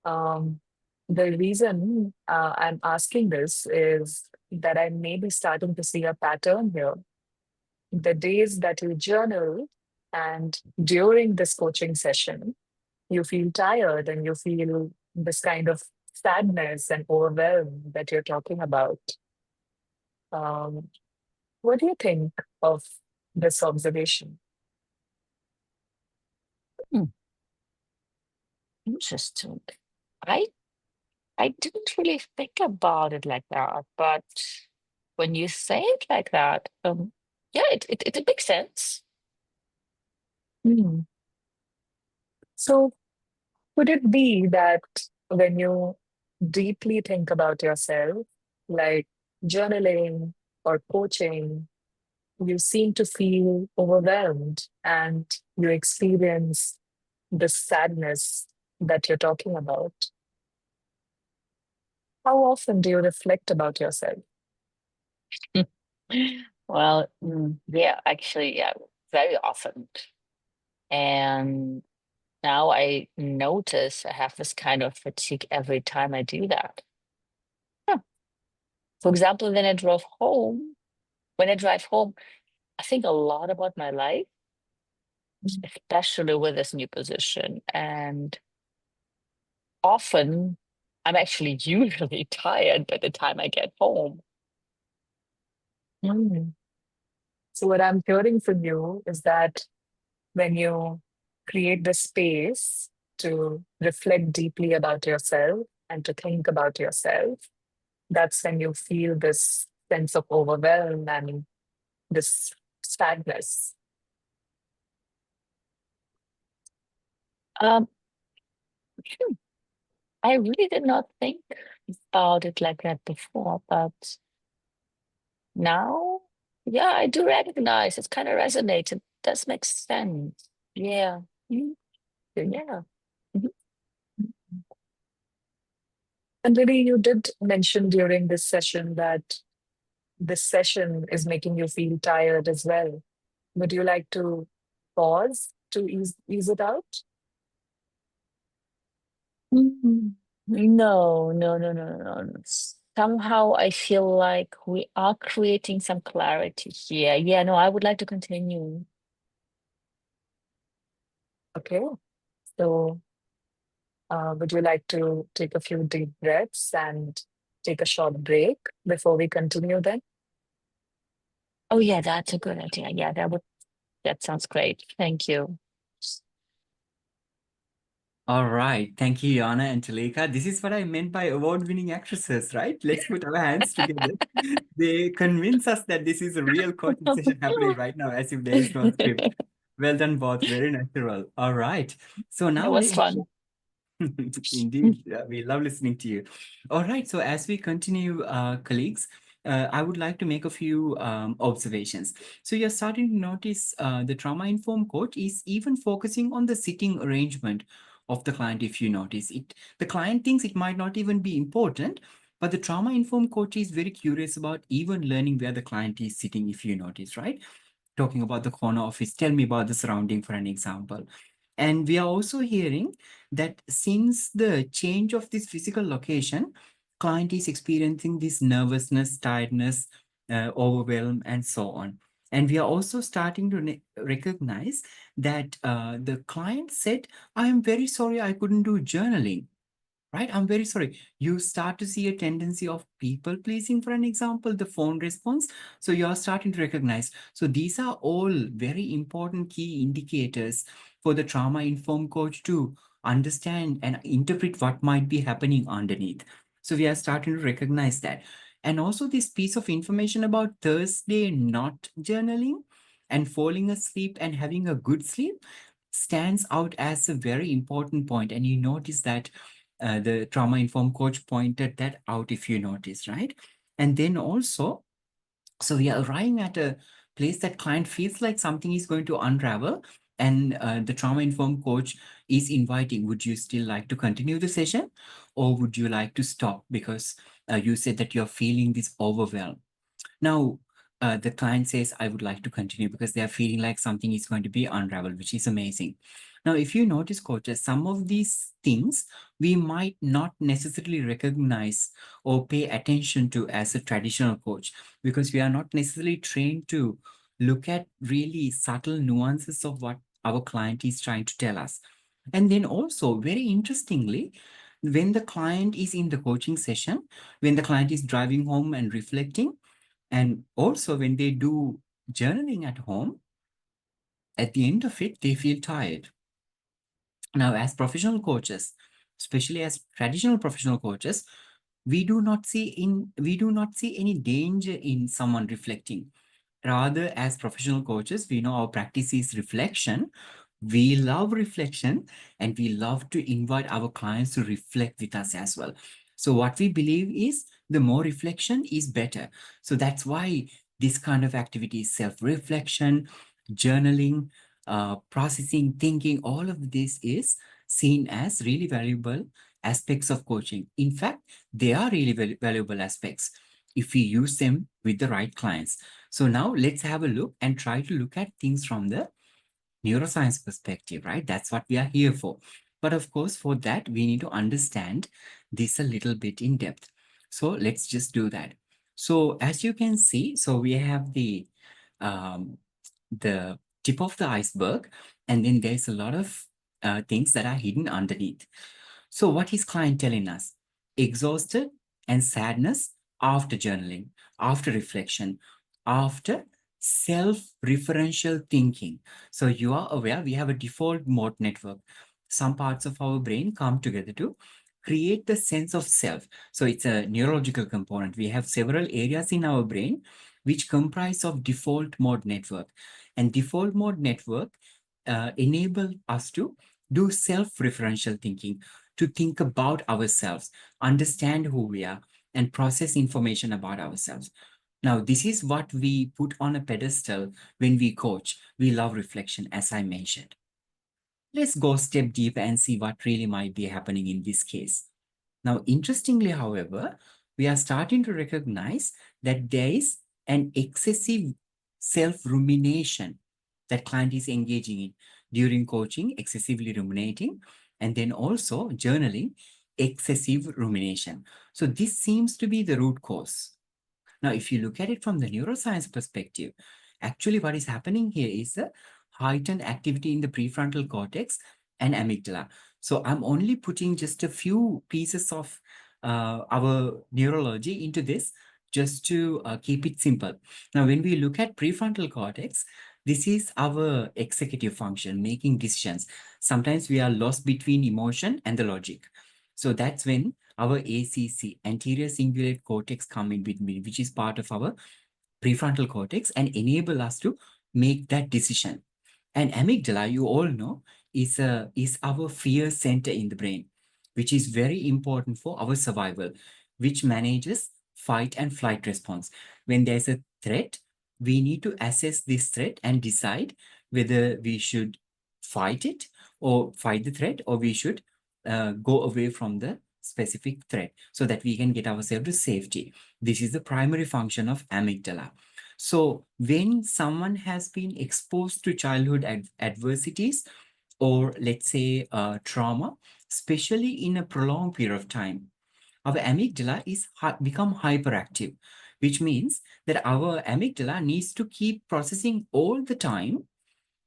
Um, the reason I'm asking this is that I may be starting to see a pattern here. The days that you journal and during this coaching session, you feel tired and you feel this kind of sadness and overwhelm that you're talking about. Um, what do you think of this observation? Hmm, interesting. I I didn't really think about it like that, but when you say it like that, yeah, it makes sense. Hmm. So, could it be that when you deeply think about yourself, like journaling or coaching, you seem to feel overwhelmed and you experience the sadness that you're talking about? How often do you reflect about yourself? Well, yeah, actually, yeah, very often. And now I notice I have this kind of fatigue every time I do that. Yeah. For example, when I drive home, I think a lot about my life, especially with this new position. And often I'm actually usually tired by the time I get home. Mm. So, what I'm hearing from you is that when you create the space to reflect deeply about yourself and to think about yourself, that's when you feel this sense of overwhelm and this sadness. Um, hmm, I really did not think about it like that before, but now, yeah, I do recognize it's kind of resonates. It does make sense. Yeah. Mhm. Yeah. Mhm. And Lily, you did mention during this session that this session is making you feel tired as well. Would you like to pause to ease it out? Mhm. No, no, no, no, no, no. Somehow I feel like we are creating some clarity here. Yeah, no, I would like to continue. Okay. So, would you like to take a few deep breaths and take a short break before we continue then? Oh, yeah, that's a good idea. Yeah, that sounds great. Thank you. All right. Thank you, Yana and Talika. This is what I meant by award-winning actresses, right? Let's put our hands together. They convince us that this is a real coaching session happening right now, as if there is no script. Well done, both. Very natural. All right. So It now was fun. Indeed, we love listening to you. All right, so as we continue, colleagues, I would like to make a few observations. So you're starting to notice the trauma-informed coach is even focusing on the sitting arrangement of the client. If you notice it, the client thinks it might not even be important, but the trauma-informed coach is very curious about even learning where the client is sitting, if you notice, right? Talking about the corner office, tell me about the surrounding for an example. And we are also hearing that since the change of this physical location, client is experiencing this nervousness, tiredness, overwhelm, and so on. And we are also starting to recognize that the client said, I am very sorry I couldn't do journaling. right? I'm very sorry. You start to see a tendency of people pleasing, for an example, the phone response. So you're starting to recognize. So these are all very important key indicators for the trauma-informed coach to understand and interpret what might be happening underneath. So we are starting to recognize that. And also this piece of information about Thursday not journaling and falling asleep and having a good sleep stands out as a very important point. And you notice that the trauma informed coach pointed that out, if you notice, right? And then also, so we are arriving at a place that client feels like something is going to unravel, and the trauma informed coach is inviting, would you still like to continue the session, or would you like to stop because you said that you're feeling this overwhelm? Now, the client says, I would like to continue because they are feeling like something is going to be unraveled, which is amazing. Now, if you notice, coaches, some of these things we might not necessarily recognize or pay attention to as a traditional coach, because we are not necessarily trained to look at really subtle nuances of what our client is trying to tell us. And then also, very interestingly, when the client is in the coaching session, when the client is driving home and reflecting, and also when they do journaling at home, at the end of it, they feel tired. Now, as professional coaches, especially as traditional professional coaches, we do not see any danger in someone reflecting. Rather, as professional coaches, we know our practice is reflection. We love reflection, and we love to invite our clients to reflect with us as well. So what we believe is the more reflection is better. So that's why this kind of activity is self-reflection, journaling, processing, thinking, all of this is seen as really valuable aspects of coaching. In fact, they are really valuable aspects if we use them with the right clients. So now let's have a look and try to look at things from the neuroscience perspective, right? That's what we are here for. But of course, for that, we need to understand this a little bit in depth. So let's just do that. So as you can see, so we have the tip of the iceberg, and then there's a lot of things that are hidden underneath. So what is client telling us? Exhausted and sadness after journaling, after reflection, after self-referential thinking. So you are aware we have a default mode network. Some parts of our brain come together to create the sense of self. So it's a neurological component. We have several areas in our brain which comprise of default mode network. And default mode network enable us to do self-referential thinking, to think about ourselves, understand who we are, and process information about ourselves. Now, this is what we put on a pedestal when we coach. We love reflection, as I mentioned. Let's go a step deeper and see what really might be happening in this case. Now, interestingly, however, we are starting to recognize that there is an excessive self-rumination that client is engaging in during coaching, excessively ruminating, and then also journaling, excessive rumination. So this seems to be the root cause. Now, if you look at it from the neuroscience perspective, actually what is happening here is a heightened activity in the prefrontal cortex and amygdala. So I'm only putting just a few pieces of our neurology into this just to keep it simple. Now, when we look at prefrontal cortex, this is our executive function, making decisions. Sometimes we are lost between emotion and the logic. So that's when our ACC, anterior cingulate cortex, come in between, which is part of our prefrontal cortex and enable us to make that decision. And amygdala, you all know, is our fear center in the brain, which is very important for our survival, which manages fight and flight response. When there's a threat, we need to assess this threat and decide whether we should fight it or fight the threat, or we should go away from the specific threat so that we can get ourselves to safety. This is the primary function of amygdala. So when someone has been exposed to childhood adversities, or let's say trauma, especially in a prolonged period of time, our amygdala is become hyperactive, which means that our amygdala needs to keep processing all the time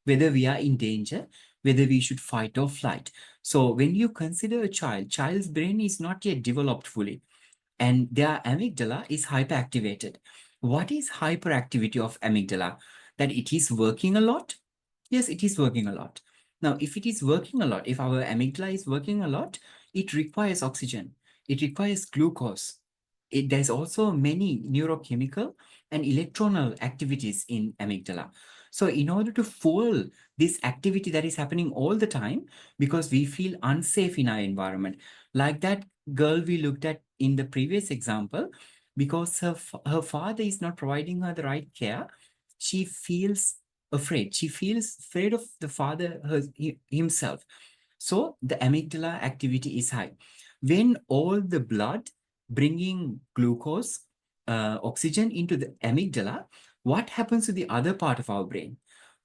whether we are in danger, whether we should fight or flight. So when you consider a child's brain is not yet developed fully, and their amygdala is hyperactivated. What is hyperactivity of amygdala? That it is working a lot? Yes, it is working a lot. Now, if it is working a lot, if our amygdala is working a lot, it requires oxygen, it requires glucose. There's also many neurochemical and electronal activities in amygdala. So in order to fuel this activity that is happening all the time, because we feel unsafe in our environment, like that girl we looked at in the previous example, because her father is not providing her the right care, she feels afraid. She feels afraid of the father himself. So the amygdala activity is high. When all the blood bringing glucose, oxygen into the amygdala, what happens to the other part of our brain?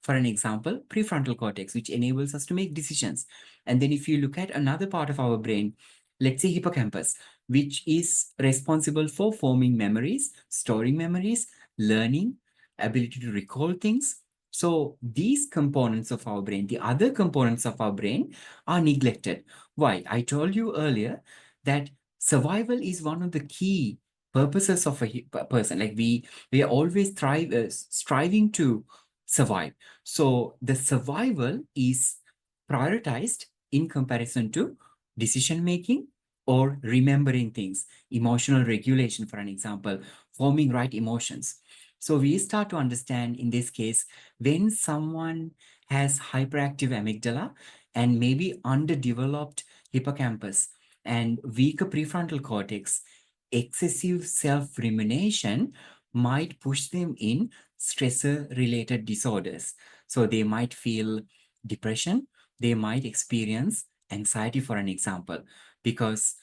For an example, prefrontal cortex, which enables us to make decisions. And then if you look at another part of our brain, let's say hippocampus, which is responsible for forming memories, storing memories, learning, ability to recall things. So these components of our brain, the other components of our brain, are neglected. Why? I told you earlier that survival is one of the key purposes of a person. Like we are always striving to survive. So the survival is prioritized in comparison to decision making or remembering things, emotional regulation, for an example, forming right emotions. So we start to understand in this case, when someone has hyperactive amygdala and maybe underdeveloped hippocampus and weaker prefrontal cortex, excessive self-rumination might push them in stressor-related disorders. So they might feel depression, they might experience anxiety, for an example, because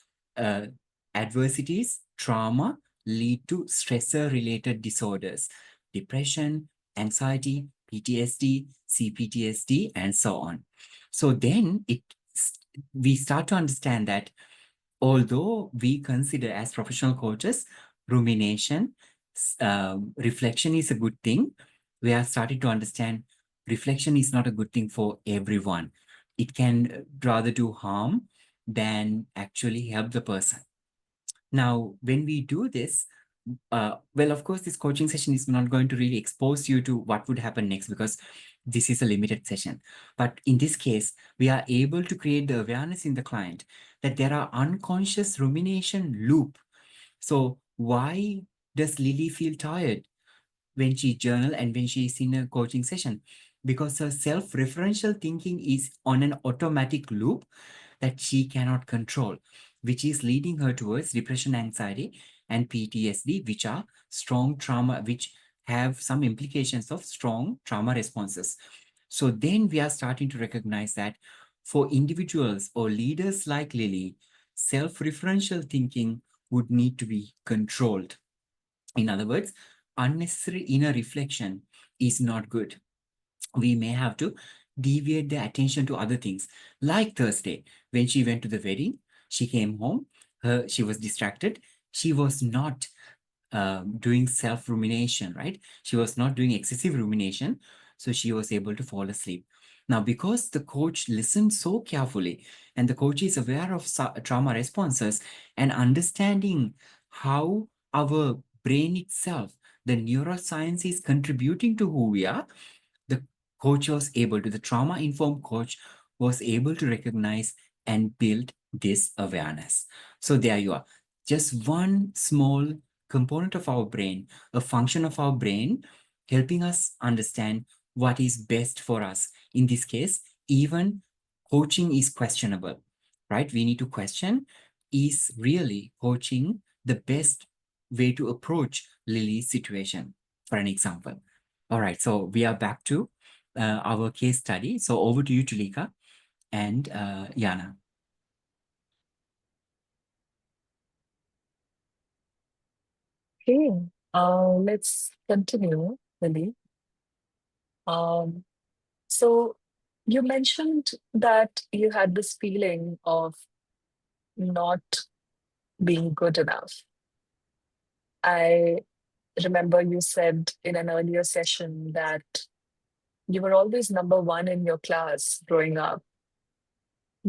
adversities, trauma lead to stressor-related disorders, depression, anxiety, PTSD, CPTSD, and so on. So then we start to understand that although we consider as professional coaches, rumination, reflection is a good thing, we are starting to understand reflection is not a good thing for everyone. It can rather do harm than actually help the person. Now, when we do this, well, of course, this coaching session is not going to really expose you to what would happen next because this is a limited session. But in this case, we are able to create the awareness in the client that there are unconscious rumination loop. So why does Lily feel tired when she journal and when she is in a coaching session? Because her self-referential thinking is on an automatic loop that she cannot control, which is leading her towards depression, anxiety, and PTSD, which are strong trauma, which have some implications of strong trauma responses. So then we are starting to recognize that for individuals or leaders like Lily, self-referential thinking would need to be controlled. In other words, unnecessary inner reflection is not good. We may have to deviate the attention to other things. Like Thursday, when she went to the wedding, she came home, she was distracted. She was not doing self-rumination, right? She was not doing excessive rumination, so she was able to fall asleep. Now, because the coach listened so carefully and the coach is aware of trauma responses and understanding how our brain itself, the neuroscience is contributing to who we are, the coach was able to, the trauma-informed coach was able to recognize and build this awareness. So there you are. Just one small component of our brain, a function of our brain, helping us understand what is best for us. In this case, even coaching is questionable, right? We need to question, is really coaching the best way to approach Lily's situation, for an example? All right, so we are back to our case study. So over to you, Tulika and Yana. Okay, let's continue, Lily. Um, so you mentioned that you had this feeling of not being good enough. I remember you said in an earlier session that you were always number one in your class growing up.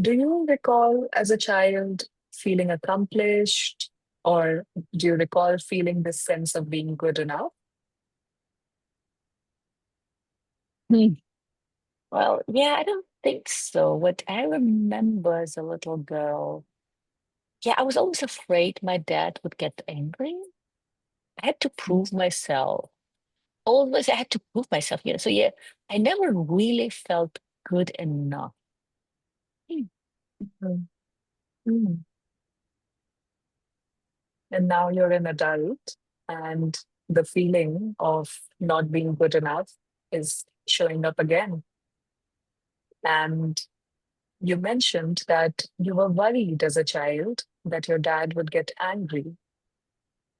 Do you recall as a child feeling accomplished, or do you recall feeling this sense of being good enough? Hmm. Well, yeah, I don't think so. What I remember as a little girl, yeah, I was always afraid my dad would get angry. I had to prove myself. Always, I had to prove myself, So, yeah, I never really felt good enough. Hmm. Mhm. Mm. And now you're an adult, and the feeling of not being good enough is showing up again. And you mentioned that you were worried as a child that your dad would get angry.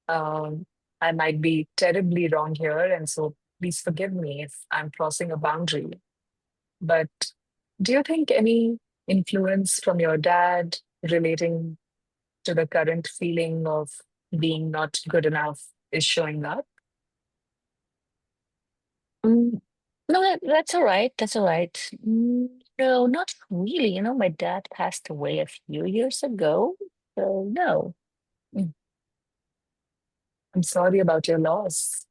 Um, I might be terribly wrong here, and so please forgive me if I'm crossing a boundary. But do you think any influence from your dad relating to the current feeling of being not good enough is showing up? Mm, no, that's all right. That's all right. No, not really. My dad passed away a few years ago, so no. Mm. I'm sorry about your loss.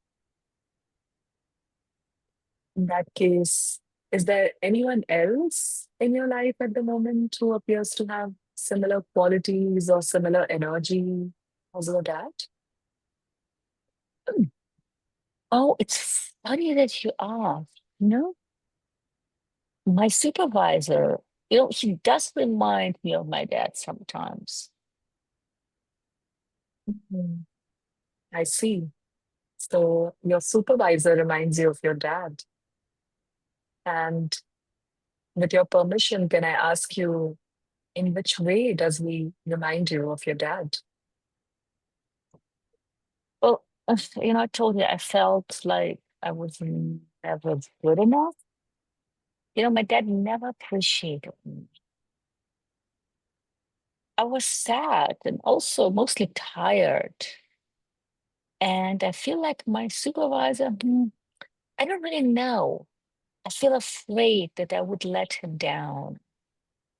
In that case, is there anyone else in your life at the moment who appears to have similar qualities or similar energy as your dad? Mm. Oh, it's funny that you asked. My supervisor, he does remind me of my dad sometimes. Mhm. I see. So your supervisor reminds you of your dad. And with your permission, can I ask you, in which way does he remind you of your dad? Well, I told you I felt like I was never good enough. My dad never appreciated me. I was sad and also mostly tired. And I feel like my supervisor, I don't really know. I feel afraid that I would let him down.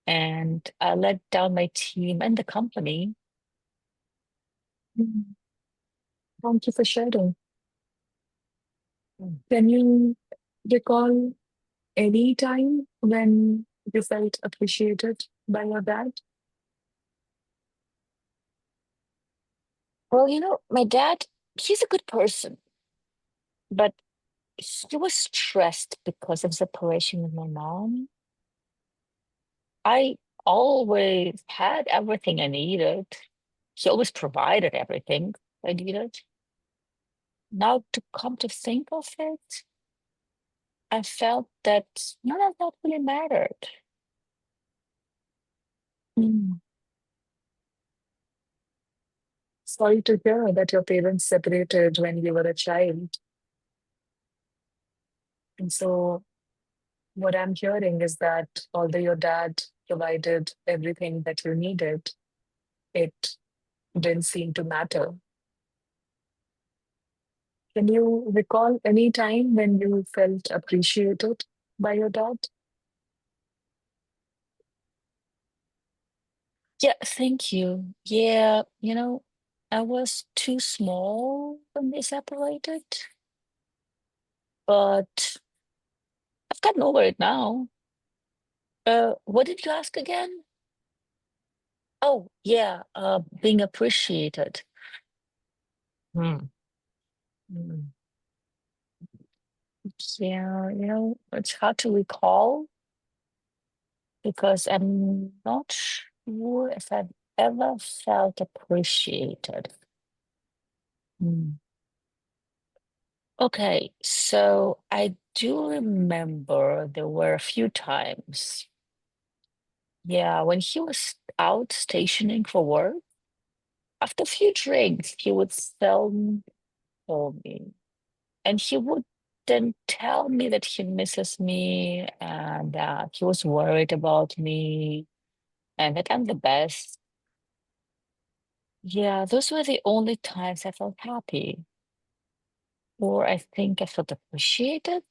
And I let down my team and the company. Mhm. Thank you for sharing. Mm. Can you recall any time when you felt appreciated by your dad? Well, my dad, he's a good person, but he was stressed because of separation with my mom. I always had everything I needed. He always provided everything I needed. Now, to come to think of it, I felt that none of that really mattered. Mm. Sorry to hear that your parents separated when you were a child. And so, what I'm hearing is that although your dad provided everything that you needed, it didn't seem to matter. Can you recall any time when you felt appreciated by your dad? Yeah, thank you. Yeah, I was too small when they separated, but I've gotten over it now. What did you ask again? Oh, yeah, being appreciated. Hmm. Hmm. Yeah, it's hard to recall because I'm not sure if I've ever felt appreciated. Hmm. Okay, so I do remember there were a few times. Yeah, when he was out stationing for work, after a few drinks, he would film for me. And he would then tell me that he misses me and that he was worried about me and that I'm the best. Yeah, those were the only times I felt happy, or I think I felt appreciated.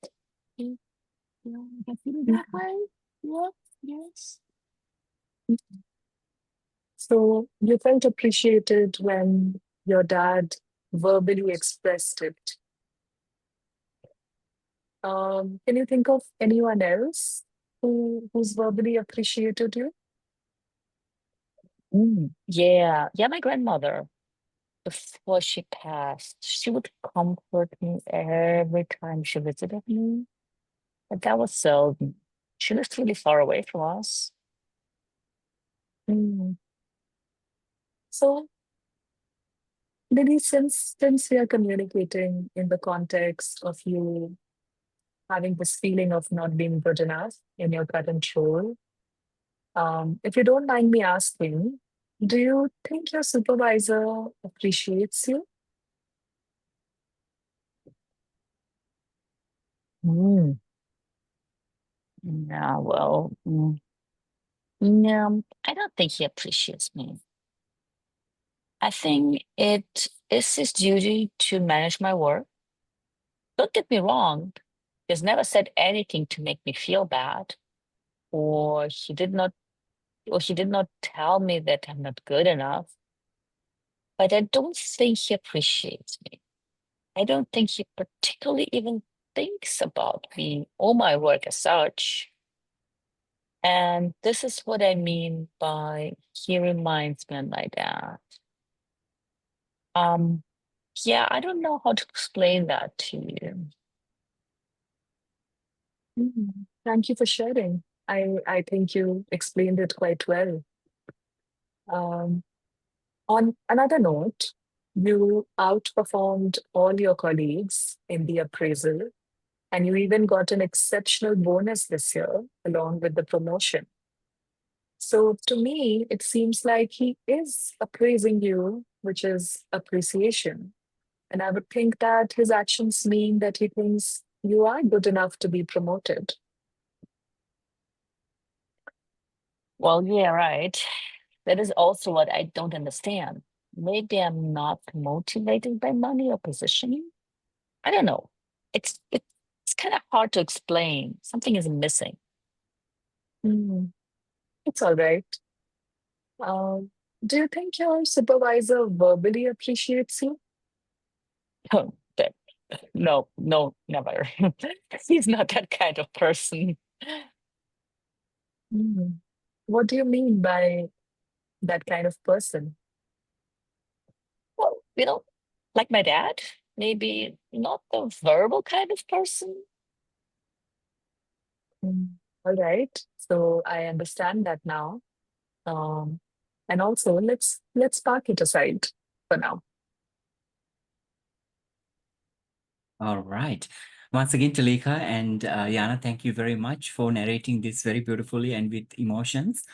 Mm. Yeah, I feel that way. Yeah, yes. So you felt appreciated when your dad verbally expressed it. Can you think of anyone else who's verbally appreciated you? Yeah, yeah, my grandmother, before she passed, she would comfort me every time she visited me. But that was seldom. She lived really far away from us. Mm. So maybe since we are communicating in the context of you having this feeling of not being good enough in your current role, if you don't mind me asking, do you think your supervisor appreciates you? Mm. Yeah, well, no, I don't think he appreciates me. I think it is his duty to manage my work. Don't get me wrong, he's never said anything to make me feel bad, or he did not tell me that I'm not good enough. But I don't think he appreciates me. I don't think he particularly even thinks about me or my work as such. And this is what I mean by he reminds me like that. Um, yeah, I don't know how to explain that to you. Thank you for sharing. I think you explained it quite well. Um, on another note, you outperformed all your colleagues in the appraisal, and you even got an exceptional bonus this year along with the promotion. So to me, it seems like he is appraising you, which is appreciation. And I would think that his actions mean that he thinks you are good enough to be promoted. Well, yeah, right. That is also what I don't understand. Maybe I'm not motivated by money or positioning. I don't know. It's kind of hard to explain. Something is missing. Mm, it's all right. Um, do you think your supervisor verbally appreciates you? That- no, no, never. He's not that kind of person. Mm. What do you mean by that kind of person? Well, like my dad, maybe not the verbal kind of person. Mm, all right. So I understand that now. Um, and also let's park it aside for now. All right. Once again, Talika and Yana, thank you very much for narrating this very beautifully and with emotions.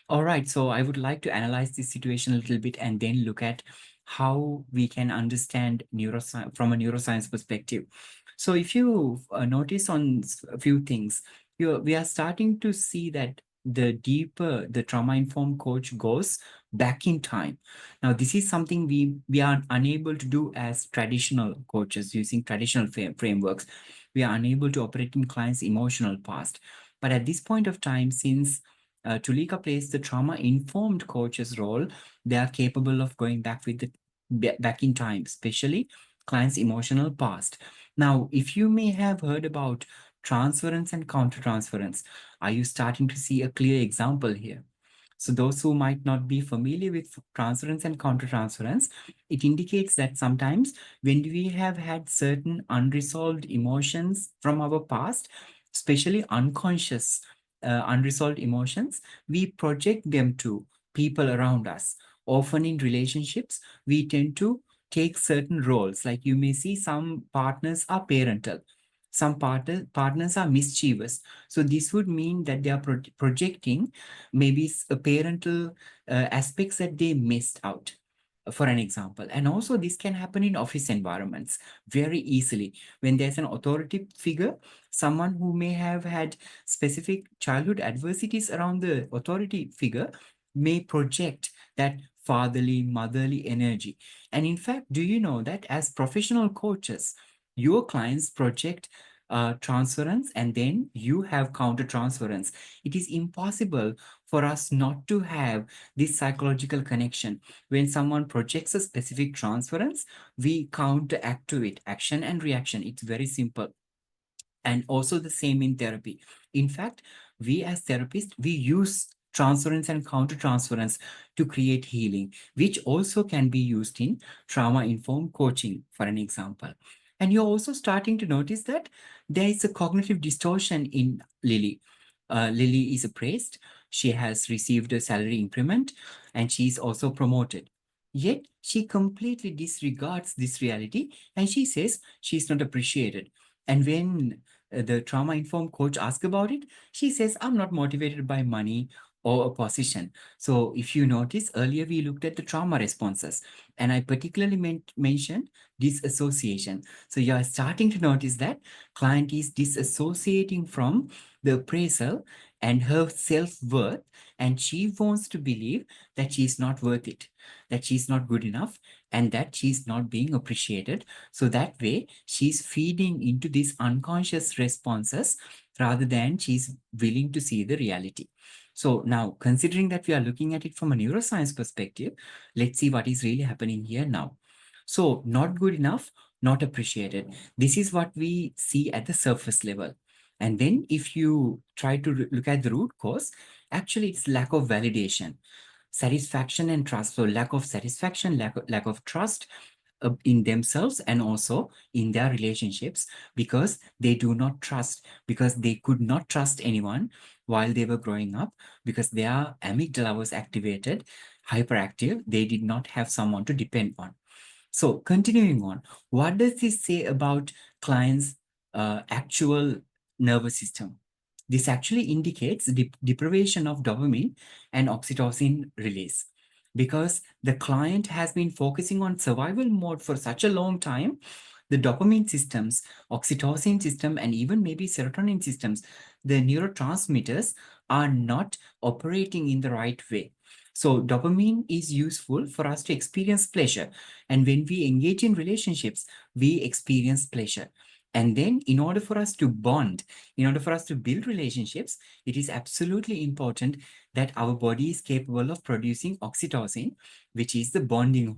All right, so I would like to analyze this situation a little bit and then look at how we can understand neuroscience from a neuroscience perspective. So if you notice on a few things, we are starting to see that the deeper the trauma-informed coach goes back in time. Now, this is something we are unable to do as traditional coaches using traditional frameworks. We are unable to operate in clients' emotional past. But at this point of time, since Tulika plays the trauma-informed coach's role, they are capable of going back with the back in time, especially client's emotional past. Now, if you may have heard about transference and countertransference, are you starting to see a clear example here? So those who might not be familiar with transference and countertransference, it indicates that sometimes when we have had certain unresolved emotions from our past, especially unconscious unresolved emotions, we project them to people around us. Often in relationships, we tend to take certain roles. Like you may see some partners are parental, some partners are mischievous. So this would mean that they are projecting maybe parental aspects that they missed out, for an example. And also this can happen in office environments very easily. When there's an authority figure, someone who may have had specific childhood adversities around the authority figure may project that fatherly, motherly energy. And in fact, do you know that as professional coaches, your clients project transference, and then you have counter transference. It is impossible for us not to have this psychological connection. When someone projects a specific transference, we counteract to it, action and reaction. It's very simple. And also the same in therapy. In fact, we as therapists, we use transference and counter-transference to create healing, which also can be used in trauma-informed coaching, for an example. And you're also starting to notice that there is a cognitive distortion in Lilly. Lilly is appraised, she has received a salary increment, and she is also promoted. Yet she completely disregards this reality and she says she's not appreciated. And when the trauma-informed coach asks about it, she says, I'm not motivated by money or a position. So if you notice, earlier we looked at the trauma responses, and I particularly mentioned disassociation. So you are starting to notice that client is disassociating from the appraisal and her self-worth, and she wants to believe that she's not worth it, that she's not good enough, and that she's not being appreciated. So that way, she's feeding into these unconscious responses rather than she's willing to see the reality. So now, considering that we are looking at it from a neuroscience perspective, let's see what is really happening here now. So not good enough, not appreciated. This is what we see at the surface level. And then if you try to look at the root cause, actually it's lack of validation, satisfaction and trust. So lack of satisfaction, lack of trust in themselves and also in their relationships, because they do not trust, because they could not trust anyone while they were growing up, because their amygdala was activated, hyperactive. They did not have someone to depend on. So continuing on, what does this say about clients' actual nervous system? This actually indicates deprivation of dopamine and oxytocin release, because the client has been focusing on survival mode for such a long time. The dopamine systems, oxytocin system, and even maybe serotonin systems, the neurotransmitters are not operating in the right way. So dopamine is useful for us to experience pleasure. And when we engage in relationships, we experience pleasure. And then in order for us to bond, in order for us to build relationships, it is absolutely important that our body is capable of producing oxytocin, which is the bonding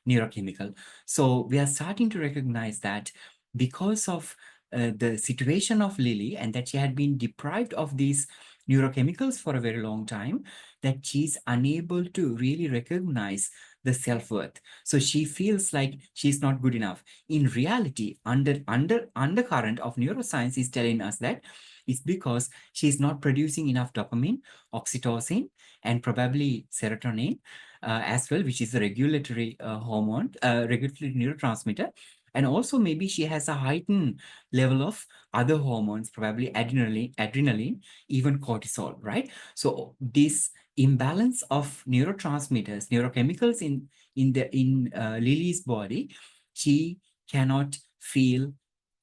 neurochemical. So we are starting to recognize that because of the situation of Lilly, and that she had been deprived of these neurochemicals for a very long time, that she's unable to really recognize the self-worth. So she feels like she's not good enough. In reality, undercurrent of neuroscience is telling us that it's because she's not producing enough dopamine, oxytocin, and probably serotonin as well, which is a regulatory hormone, regulatory neurotransmitter. And also maybe she has a heightened level of other hormones, probably adrenaline, even cortisol, right? So this imbalance of neurotransmitters, neurochemicals in Lily's body, she cannot feel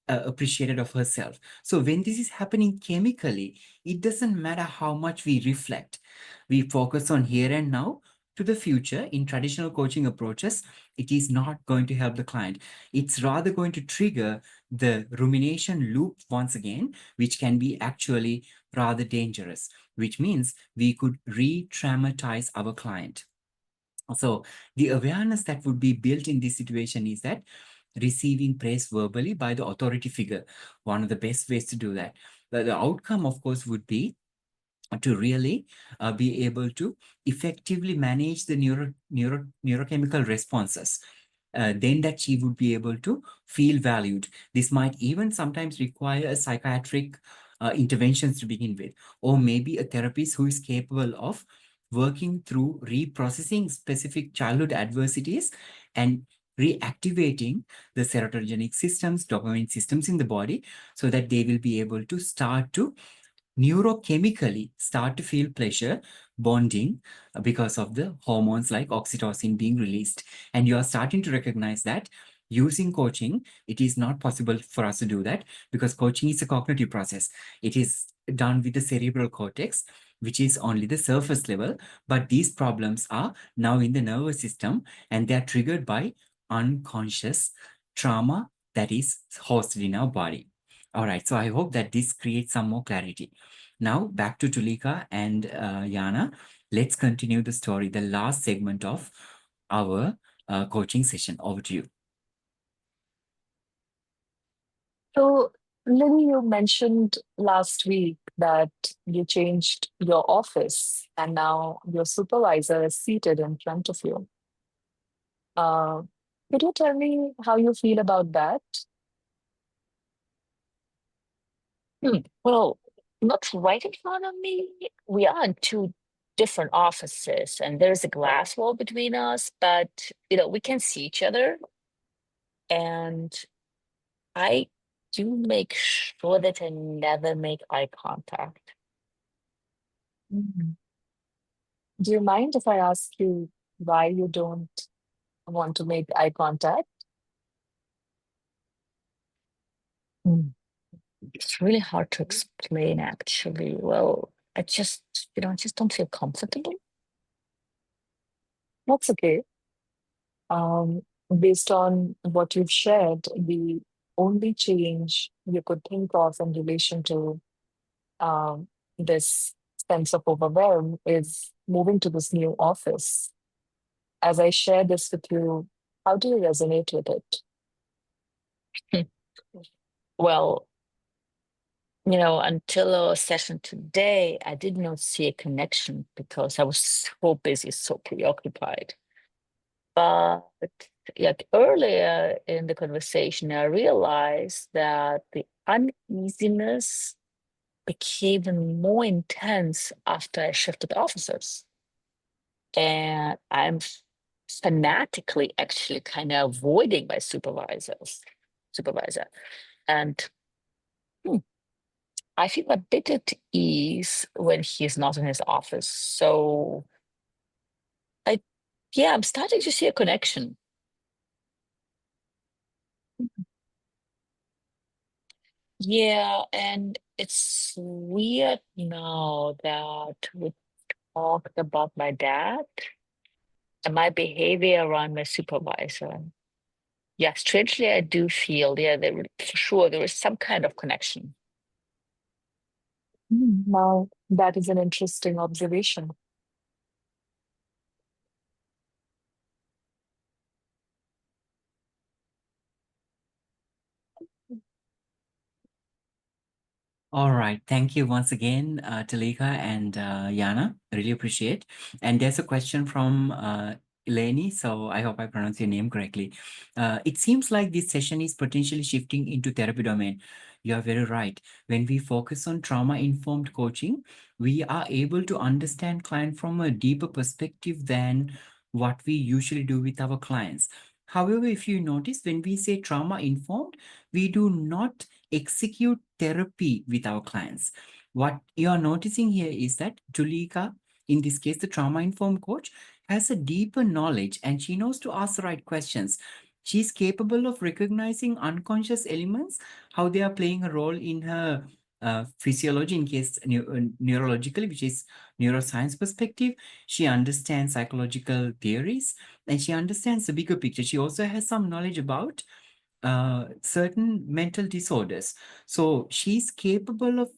appreciated of herself. So when this is happening chemically, it doesn't matter how much we reflect. We focus on here and now to the future. In traditional coaching approaches, it is not going to help the client. It's rather going to trigger the rumination loop once again, which can be actually rather dangerous, which means we could re-traumatize our client. So the awareness that would be built in this situation is that receiving praise verbally by the authority figure, one of the best ways to do that. The outcome, of course, would be to really be able to effectively manage the neurochemical responses. Then that she would be able to feel valued. This might even sometimes require a psychiatric interventions to begin with, or maybe a therapist who is capable of working through reprocessing specific childhood adversities and reactivating the serotoninergic systems, dopamine systems in the body, so that they will be able to start to neurochemically start to feel pleasure, bonding, because of the hormones like oxytocin being released. And you are starting to recognize that using coaching, it is not possible for us to do that, because coaching is a cognitive process. It is done with the cerebral cortex, which is only the surface level, but these problems are now in the nervous system, and they are triggered by unconscious trauma that is hosted in our body. All right, so I hope that this creates some more clarity. Now back to Tulika and Yana. Let's continue the story, the last segment of our coaching session. Over to you. So, Lily, you mentioned last week that you changed your office and now your supervisor is seated in front of you. Uh, could you tell me how you feel about that? Well, not right in front of me. We are in two different offices, and there's a glass wall between us, but we can see each other. And I do make sure that I never make eye contact. Mhm. Do you mind if I ask you why you don't want to make eye contact? Mm. It's really hard to explain, actually. Well, I just don't feel comfortable. That's okay. Um, Based on what you've shared, the only change you could think of in relation to um, this sense of overwhelm is moving to this new office. As I share this with you, how do you resonate with it? Well, until our session today, I did not see a connection because I was so busy, so preoccupied. But like earlier in the conversation, I realized that the uneasiness became even more intense after I shifted offices. And I'm fanatically actually kind of avoiding my supervisor. And I feel a bit at ease when he's not in his office. So I'm starting to see a connection. Yeah, and it's weird now that we talked about my dad and my behavior around my supervisor. Yeah, strangely, I do feel, for sure, there is some kind of connection. Now, that is an interesting observation. All right. Thank you once again, Talika and Yana. Really appreciate. And there's a question from Eleni, so I hope I pronounce your name correctly. It seems like this session is potentially shifting into therapy domain. You are very right. When we focus on trauma-informed coaching, we are able to understand client from a deeper perspective than what we usually do with our clients. However, if you notice, when we say trauma-informed, we do not execute therapy with our clients. What you are noticing here is that Tulika, in this case, the trauma-informed coach, has a deeper knowledge and she knows to ask the right questions. She's capable of recognizing unconscious elements, how they are playing a role in her physiology, in case neurologically, which is neuroscience perspective. She understands psychological theories and she understands the bigger picture. She also has some knowledge about certain mental disorders. So she's capable of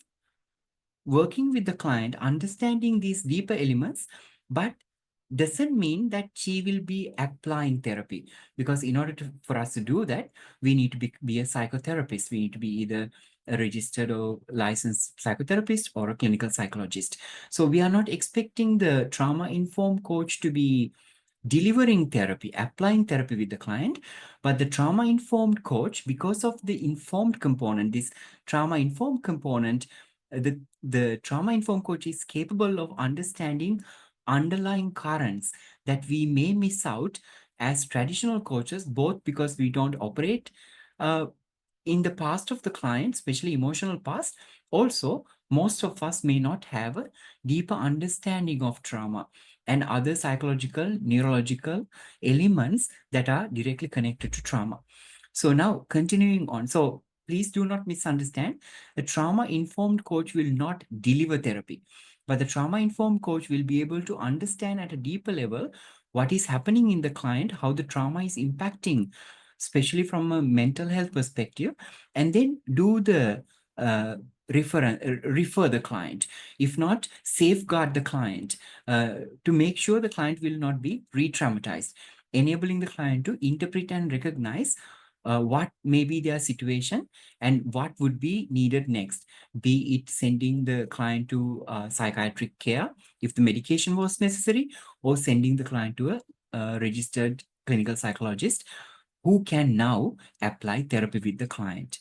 working with the client, understanding these deeper elements, but doesn't mean that she will be applying therapy. Because in order for us to do that, we need to be a psychotherapist. We need to be either a registered or licensed psychotherapist or a clinical psychologist. So we are not expecting the trauma-informed coach to be delivering therapy, applying therapy with the client, but the trauma-informed coach, because of the informed component, this trauma-informed component, the trauma-informed coach is capable of understanding underlying currents that we may miss out as traditional coaches, both because we don't operate in the past of the client, especially emotional past. Also, most of us may not have a deeper understanding of trauma and other psychological, neurological elements that are directly connected to trauma. So now continuing on. So please do not misunderstand. A trauma-informed coach will not deliver therapy, but the trauma-informed coach will be able to understand at a deeper level what is happening in the client, how the trauma is impacting especially from a mental health perspective, and then do the refer the client. If not, safeguard the client to make sure the client will not be re-traumatized, enabling the client to interpret and recognize what may be their situation and what would be needed next, be it sending the client to psychiatric care if the medication was necessary, or sending the client to a registered clinical psychologist who can now apply therapy with the client.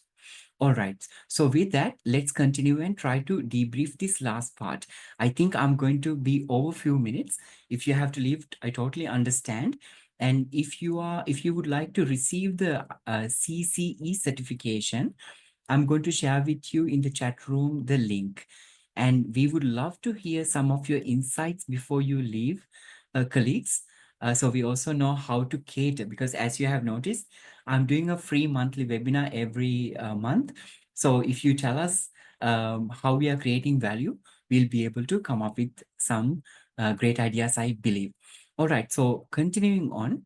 All right. So with that, let's continue and try to debrief this last part. I think I'm going to be over a few minutes. If you have to leave, I totally understand. And if you would like to receive the CCE certification, I'm going to share with you in the chat room the link. And we would love to hear some of your insights before you leave, colleagues. So we also know how to cater, because as you have noticed, I'm doing a free monthly webinar every month. So if you tell us how we are creating value, we'll be able to come up with some great ideas, I believe. All right, so continuing on,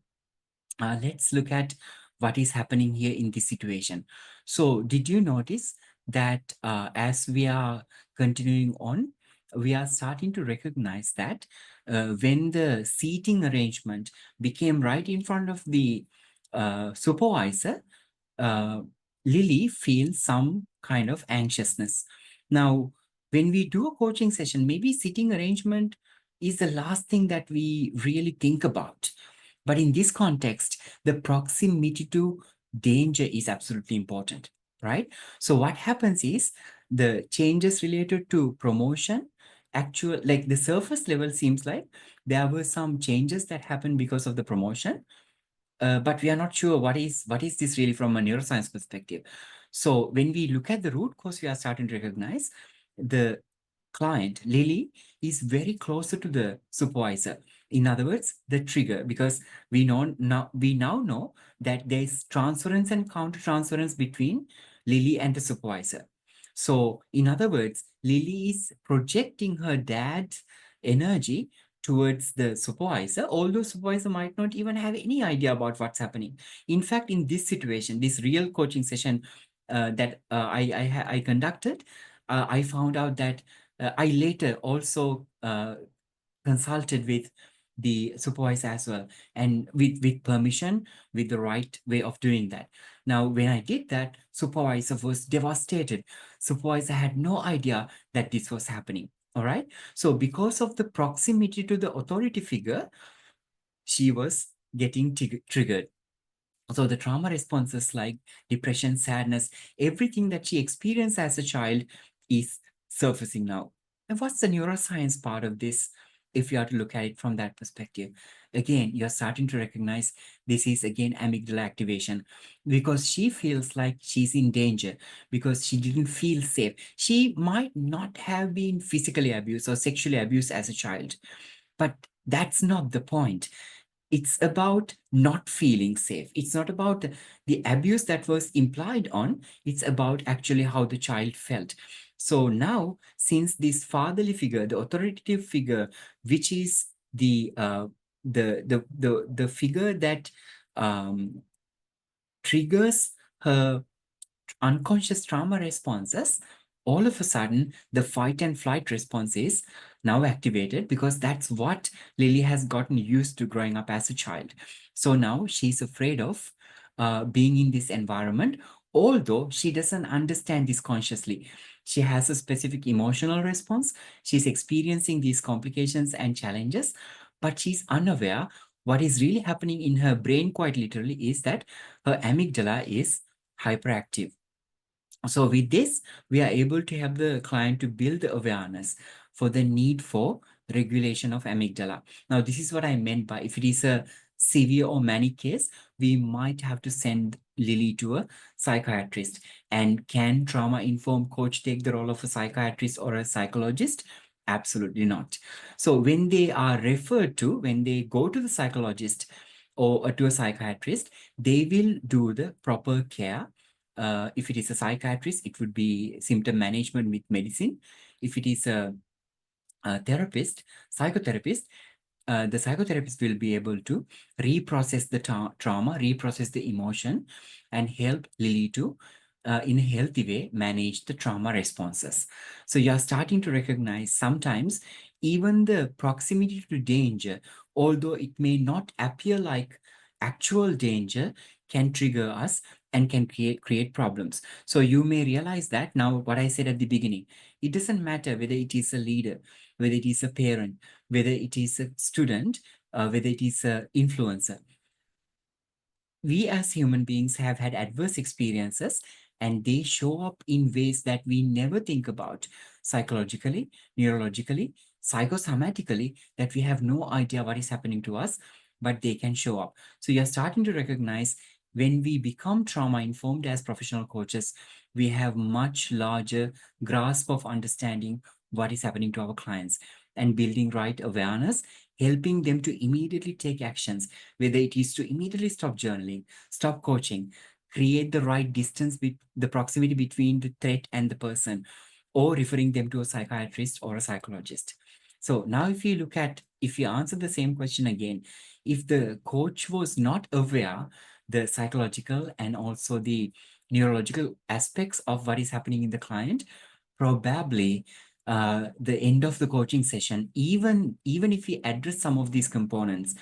let's look at what is happening here in this situation. So did you notice that as we are continuing on, we are starting to recognize that when the seating arrangement became right in front of the supervisor, uh, Lily feels some kind of anxiousness. Now, when we do a coaching session, maybe sitting arrangement is the last thing that we really think about. But in this context, the proximity to danger is absolutely important, right? So what happens is the changes related to promotion, actual, like the surface level seems like there were some changes that happened because of the promotion, but we are not sure what is this really from a neuroscience perspective. So when we look at the root cause, we are starting to recognize the client, Lily, is very closer to the supervisor. In other words, the trigger, because we now know that there is transference and counter-transference between Lily and the supervisor. So in other words, Lily is projecting her dad's energy towards the supervisor, although supervisor might not even have any idea about what's happening. In fact, in this situation, this real coaching session that I conducted, I found out that I later also consulted with the supervisor as well, and with permission, with the right way of doing that. Now, when I did that, supervisor was devastated. Supervisor had no idea that this was happening. All right. So because of the proximity to the authority figure, she was getting triggered. So the trauma responses like depression, sadness, everything that she experienced as a child is surfacing now. And what's the neuroscience part of this? If you are to look at it from that perspective, again, you're starting to recognize this is again amygdala activation, because she feels like she's in danger, because she didn't feel safe. She might not have been physically abused or sexually abused as a child, but that's not the point. It's about not feeling safe. It's not about the abuse that was implied on, it's about actually how the child felt. So now, since this fatherly figure, the authoritative figure, which is the figure that triggers her unconscious trauma responses, all of a sudden the fight and flight response is now activated, because that's what Lily has gotten used to growing up as a child. So now she's afraid of being in this environment, although she doesn't understand this consciously. She has a specific emotional response. She's experiencing these complications and challenges, but she's unaware what is really happening in her brain, quite literally, is that her amygdala is hyperactive. So with this, we are able to help the client to build the awareness for the need for regulation of amygdala. Now, this is what I meant by, if it is a severe or manic case, we might have to send Lily to a psychiatrist. And can trauma-informed coach take the role of a psychiatrist or a psychologist? Absolutely not. So when they are referred to, when they go to the psychologist or to a psychiatrist, they will do the proper care. If it is a psychiatrist, it would be symptom management with medicine. If it is a therapist, psychotherapist, the psychotherapist will be able to reprocess the trauma, reprocess the emotion, and help Lily to, in a healthy way, manage the trauma responses. So you're starting to recognize sometimes even the proximity to danger, although it may not appear like actual danger, can trigger us and can create problems. So you may realize that now what I said at the beginning, it doesn't matter whether it is a leader, whether it is a parent, whether it is a student, whether it is an influencer. We as human beings have had adverse experiences, and they show up in ways that we never think about, psychologically, neurologically, psychosomatically, that we have no idea what is happening to us, but they can show up. So you're starting to recognize when we become trauma informed as professional coaches, we have much larger grasp of understanding what is happening to our clients and building right awareness, helping them to immediately take actions, whether it is to immediately stop journaling, stop coaching, create the right distance, the proximity between the threat and the person, or referring them to a psychiatrist or a psychologist. So now if you answer the same question again, if the coach was not aware the psychological and also the neurological aspects of what is happening in the client, probably the end of the coaching session, even if we address some of these components,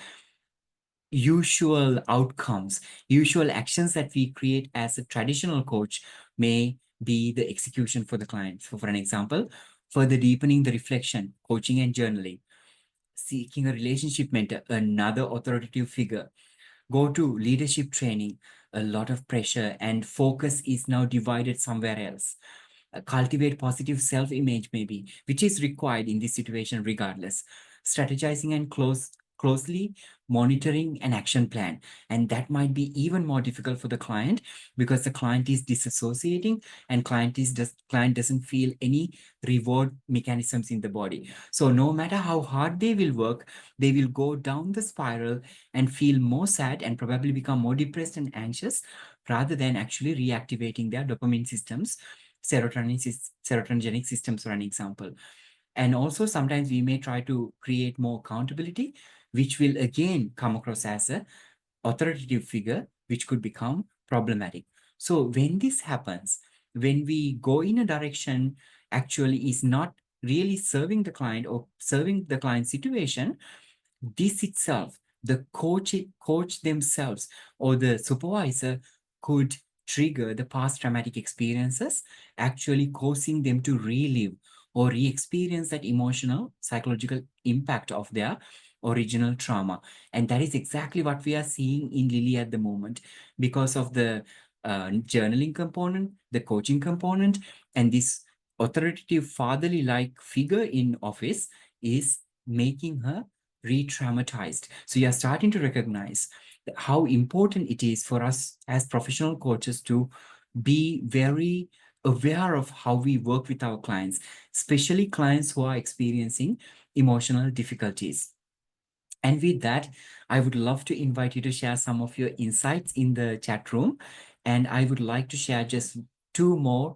usual outcomes, usual actions that we create as a traditional coach may be the execution for the client. So for an example, further deepening the reflection, coaching and journaling, seeking a relationship mentor, another authoritative figure, go to leadership training, a lot of pressure and focus is now divided somewhere else. Cultivate positive self-image maybe, which is required in this situation regardless. Strategizing and closely monitoring an action plan. And that might be even more difficult for the client because the client is disassociating and client doesn't feel any reward mechanisms in the body. So no matter how hard they will work, they will go down the spiral and feel more sad and probably become more depressed and anxious rather than actually reactivating their dopamine systems, serotoninergic systems, for an example. And also sometimes we may try to create more accountability, which will again come across as a authoritative figure, which could become problematic. So when this happens, when we go in a direction actually is not really serving the client or serving the client situation, this itself, the coach themselves or the supervisor could trigger the past traumatic experiences, actually causing them to relive or re-experience that emotional, psychological impact of their original trauma. And that is exactly what we are seeing in Lilly at the moment because of the journaling component, the coaching component, and this authoritative fatherly-like figure in office is making her re-traumatized. So you're starting to recognize how important it is for us as professional coaches to be very aware of how we work with our clients, especially clients who are experiencing emotional difficulties. And with that, I would love to invite you to share some of your insights in the chat room. And I would like to share just two more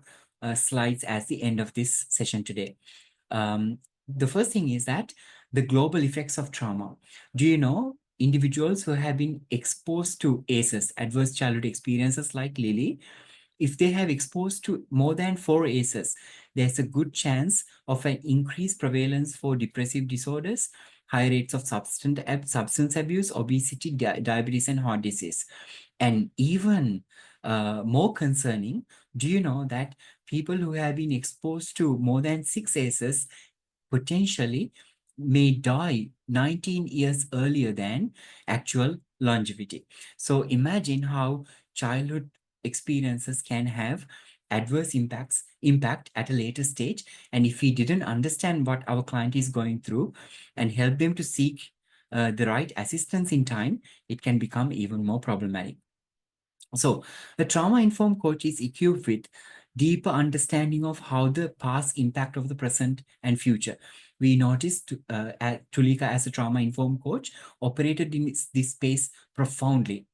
slides at the end of this session today. The first thing is that the global effects of trauma. Do you know individuals who have been exposed to ACEs, adverse childhood experiences like Lily, if they have exposed to more than 4 ACEs, there's a good chance of an increased prevalence for depressive disorders, high rates of substance abuse, obesity, diabetes, and heart disease. And even more concerning, do you know that people who have been exposed to more than 6 ACEs potentially may die 19 years earlier than actual longevity? So imagine how childhood experiences can have adverse impact at a later stage. And if we didn't understand what our client is going through and help them to seek the right assistance in time, it can become even more problematic. So the trauma-informed coach is equipped with deeper understanding of how the past impact of the present and future. We noticed Tulika as a trauma-informed coach operated in this space profoundly.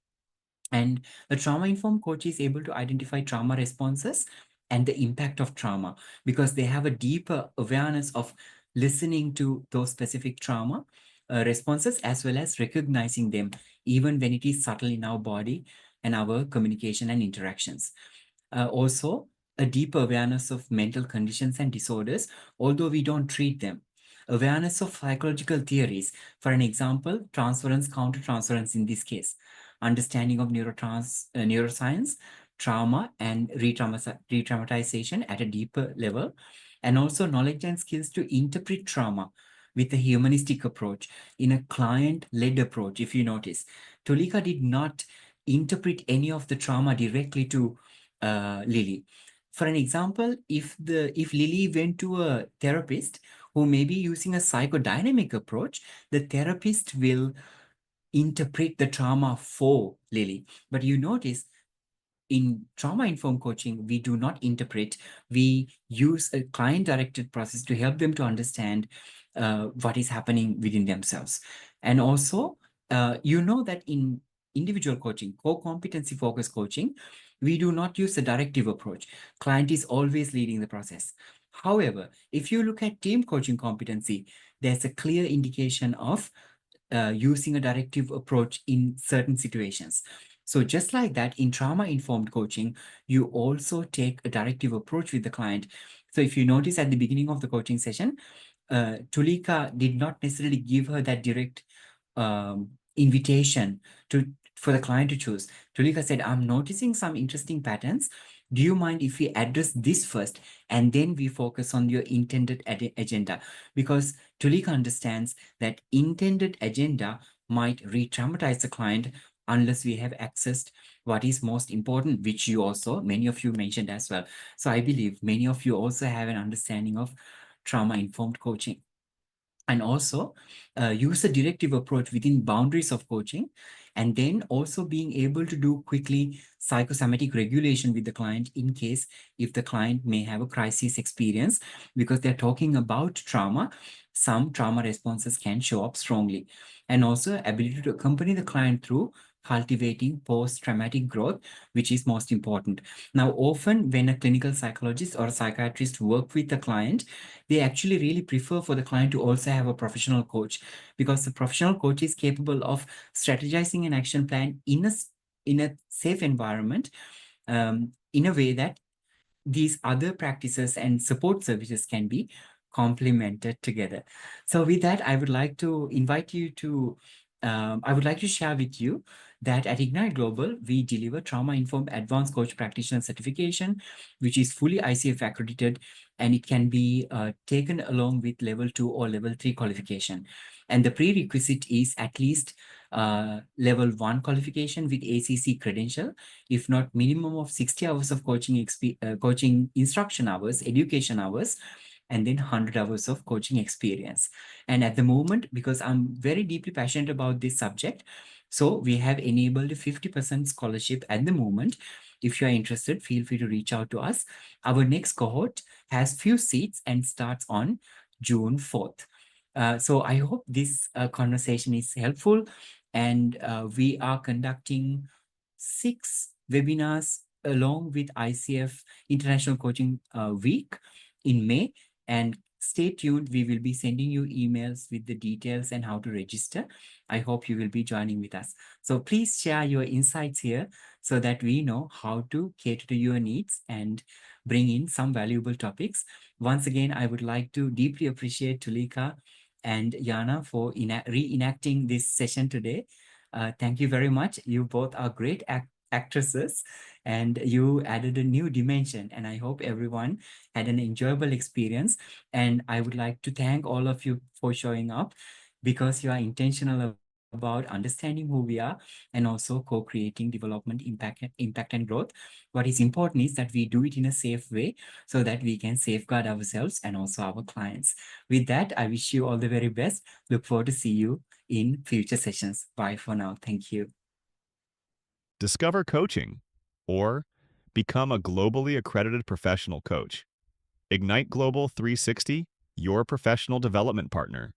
And the trauma-informed coach is able to identify trauma responses and the impact of trauma because they have a deeper awareness of listening to those specific trauma, responses, as well as recognizing them, even when it is subtle in our body and our communication and interactions. Also, a deep awareness of mental conditions and disorders, although we don't treat them. Awareness of psychological theories, for an example, transference, countertransference in this case. Understanding of neuroscience, trauma, and re-traumatization at a deeper level. And also knowledge and skills to interpret trauma with a humanistic approach, in a client-led approach. If you notice, Tulika did not interpret any of the trauma directly to Lilly. For an example, if Lilly went to a therapist who may be using a psychodynamic approach, the therapist will interpret the trauma for Lilly. But you notice, in trauma-informed coaching, we do not interpret. We use a client-directed process to help them to understand what is happening within themselves. And also, you know that in individual coaching, core competency focused coaching, we do not use a directive approach. Client is always leading the process. However, if you look at team coaching competency, there's a clear indication of using a directive approach in certain situations. So just like that, in trauma-informed coaching, you also take a directive approach with the client. So if you notice at the beginning of the coaching session, Tulika did not necessarily give her that direct invitation for the client to choose. Tulika said, I'm noticing some interesting patterns. Do you mind if we address this first and then we focus on your intended agenda? Because Tulika understands that intended agenda might re-traumatize the client unless we have accessed what is most important, which many of you mentioned as well. So I believe many of you also have an understanding of trauma-informed coaching. And also use a directive approach within boundaries of coaching, and then also being able to do quickly psychosomatic regulation with the client in case if the client may have a crisis experience, because they're talking about trauma, some trauma responses can show up strongly. And also ability to accompany the client through cultivating post-traumatic growth, which is most important. Now, often when a clinical psychologist or a psychiatrist work with the client, they actually really prefer for the client to also have a professional coach, because the professional coach is capable of strategizing an action plan in a safe environment, in a way that these other practices and support services can be complemented together. So with that, I would like to invite you to, I would like to share with you that at Ignite Global, we deliver trauma-informed advanced coach practitioner certification, which is fully ICF accredited, and it can be taken along with level 2 or level 3 qualification. And the prerequisite is at least level 1 qualification with ACC credential, if not minimum of 60 hours of coaching instruction hours, education hours, and then 100 hours of coaching experience. And at the moment, because I'm very deeply passionate about this subject, so we have enabled a 50% scholarship at the moment. If you are interested, feel free to reach out to us. Our next cohort has few seats and starts on June 4th. So I hope this conversation is helpful, and we are conducting 6 webinars along with ICF International Coaching Week in May. And stay tuned. We will be sending you emails with the details and how to register. I hope you will be joining with us. So please share your insights here so that we know how to cater to your needs and bring in some valuable topics. Once again, I would like to deeply appreciate Tulika and Yana for reenacting this session today. Thank you very much. You both are great actresses, and you added a new dimension, and I hope everyone had an enjoyable experience. And I would like to thank all of you for showing up, because you are intentional about understanding who we are and also co-creating development, impact and growth. What is important is that we do it in a safe way so that we can safeguard ourselves and also our clients. With that, I wish you all the very best. Look forward to see you in future sessions. Bye for now. Thank you. Discover coaching or become a globally accredited professional coach. Ignite Global 360, your professional development partner.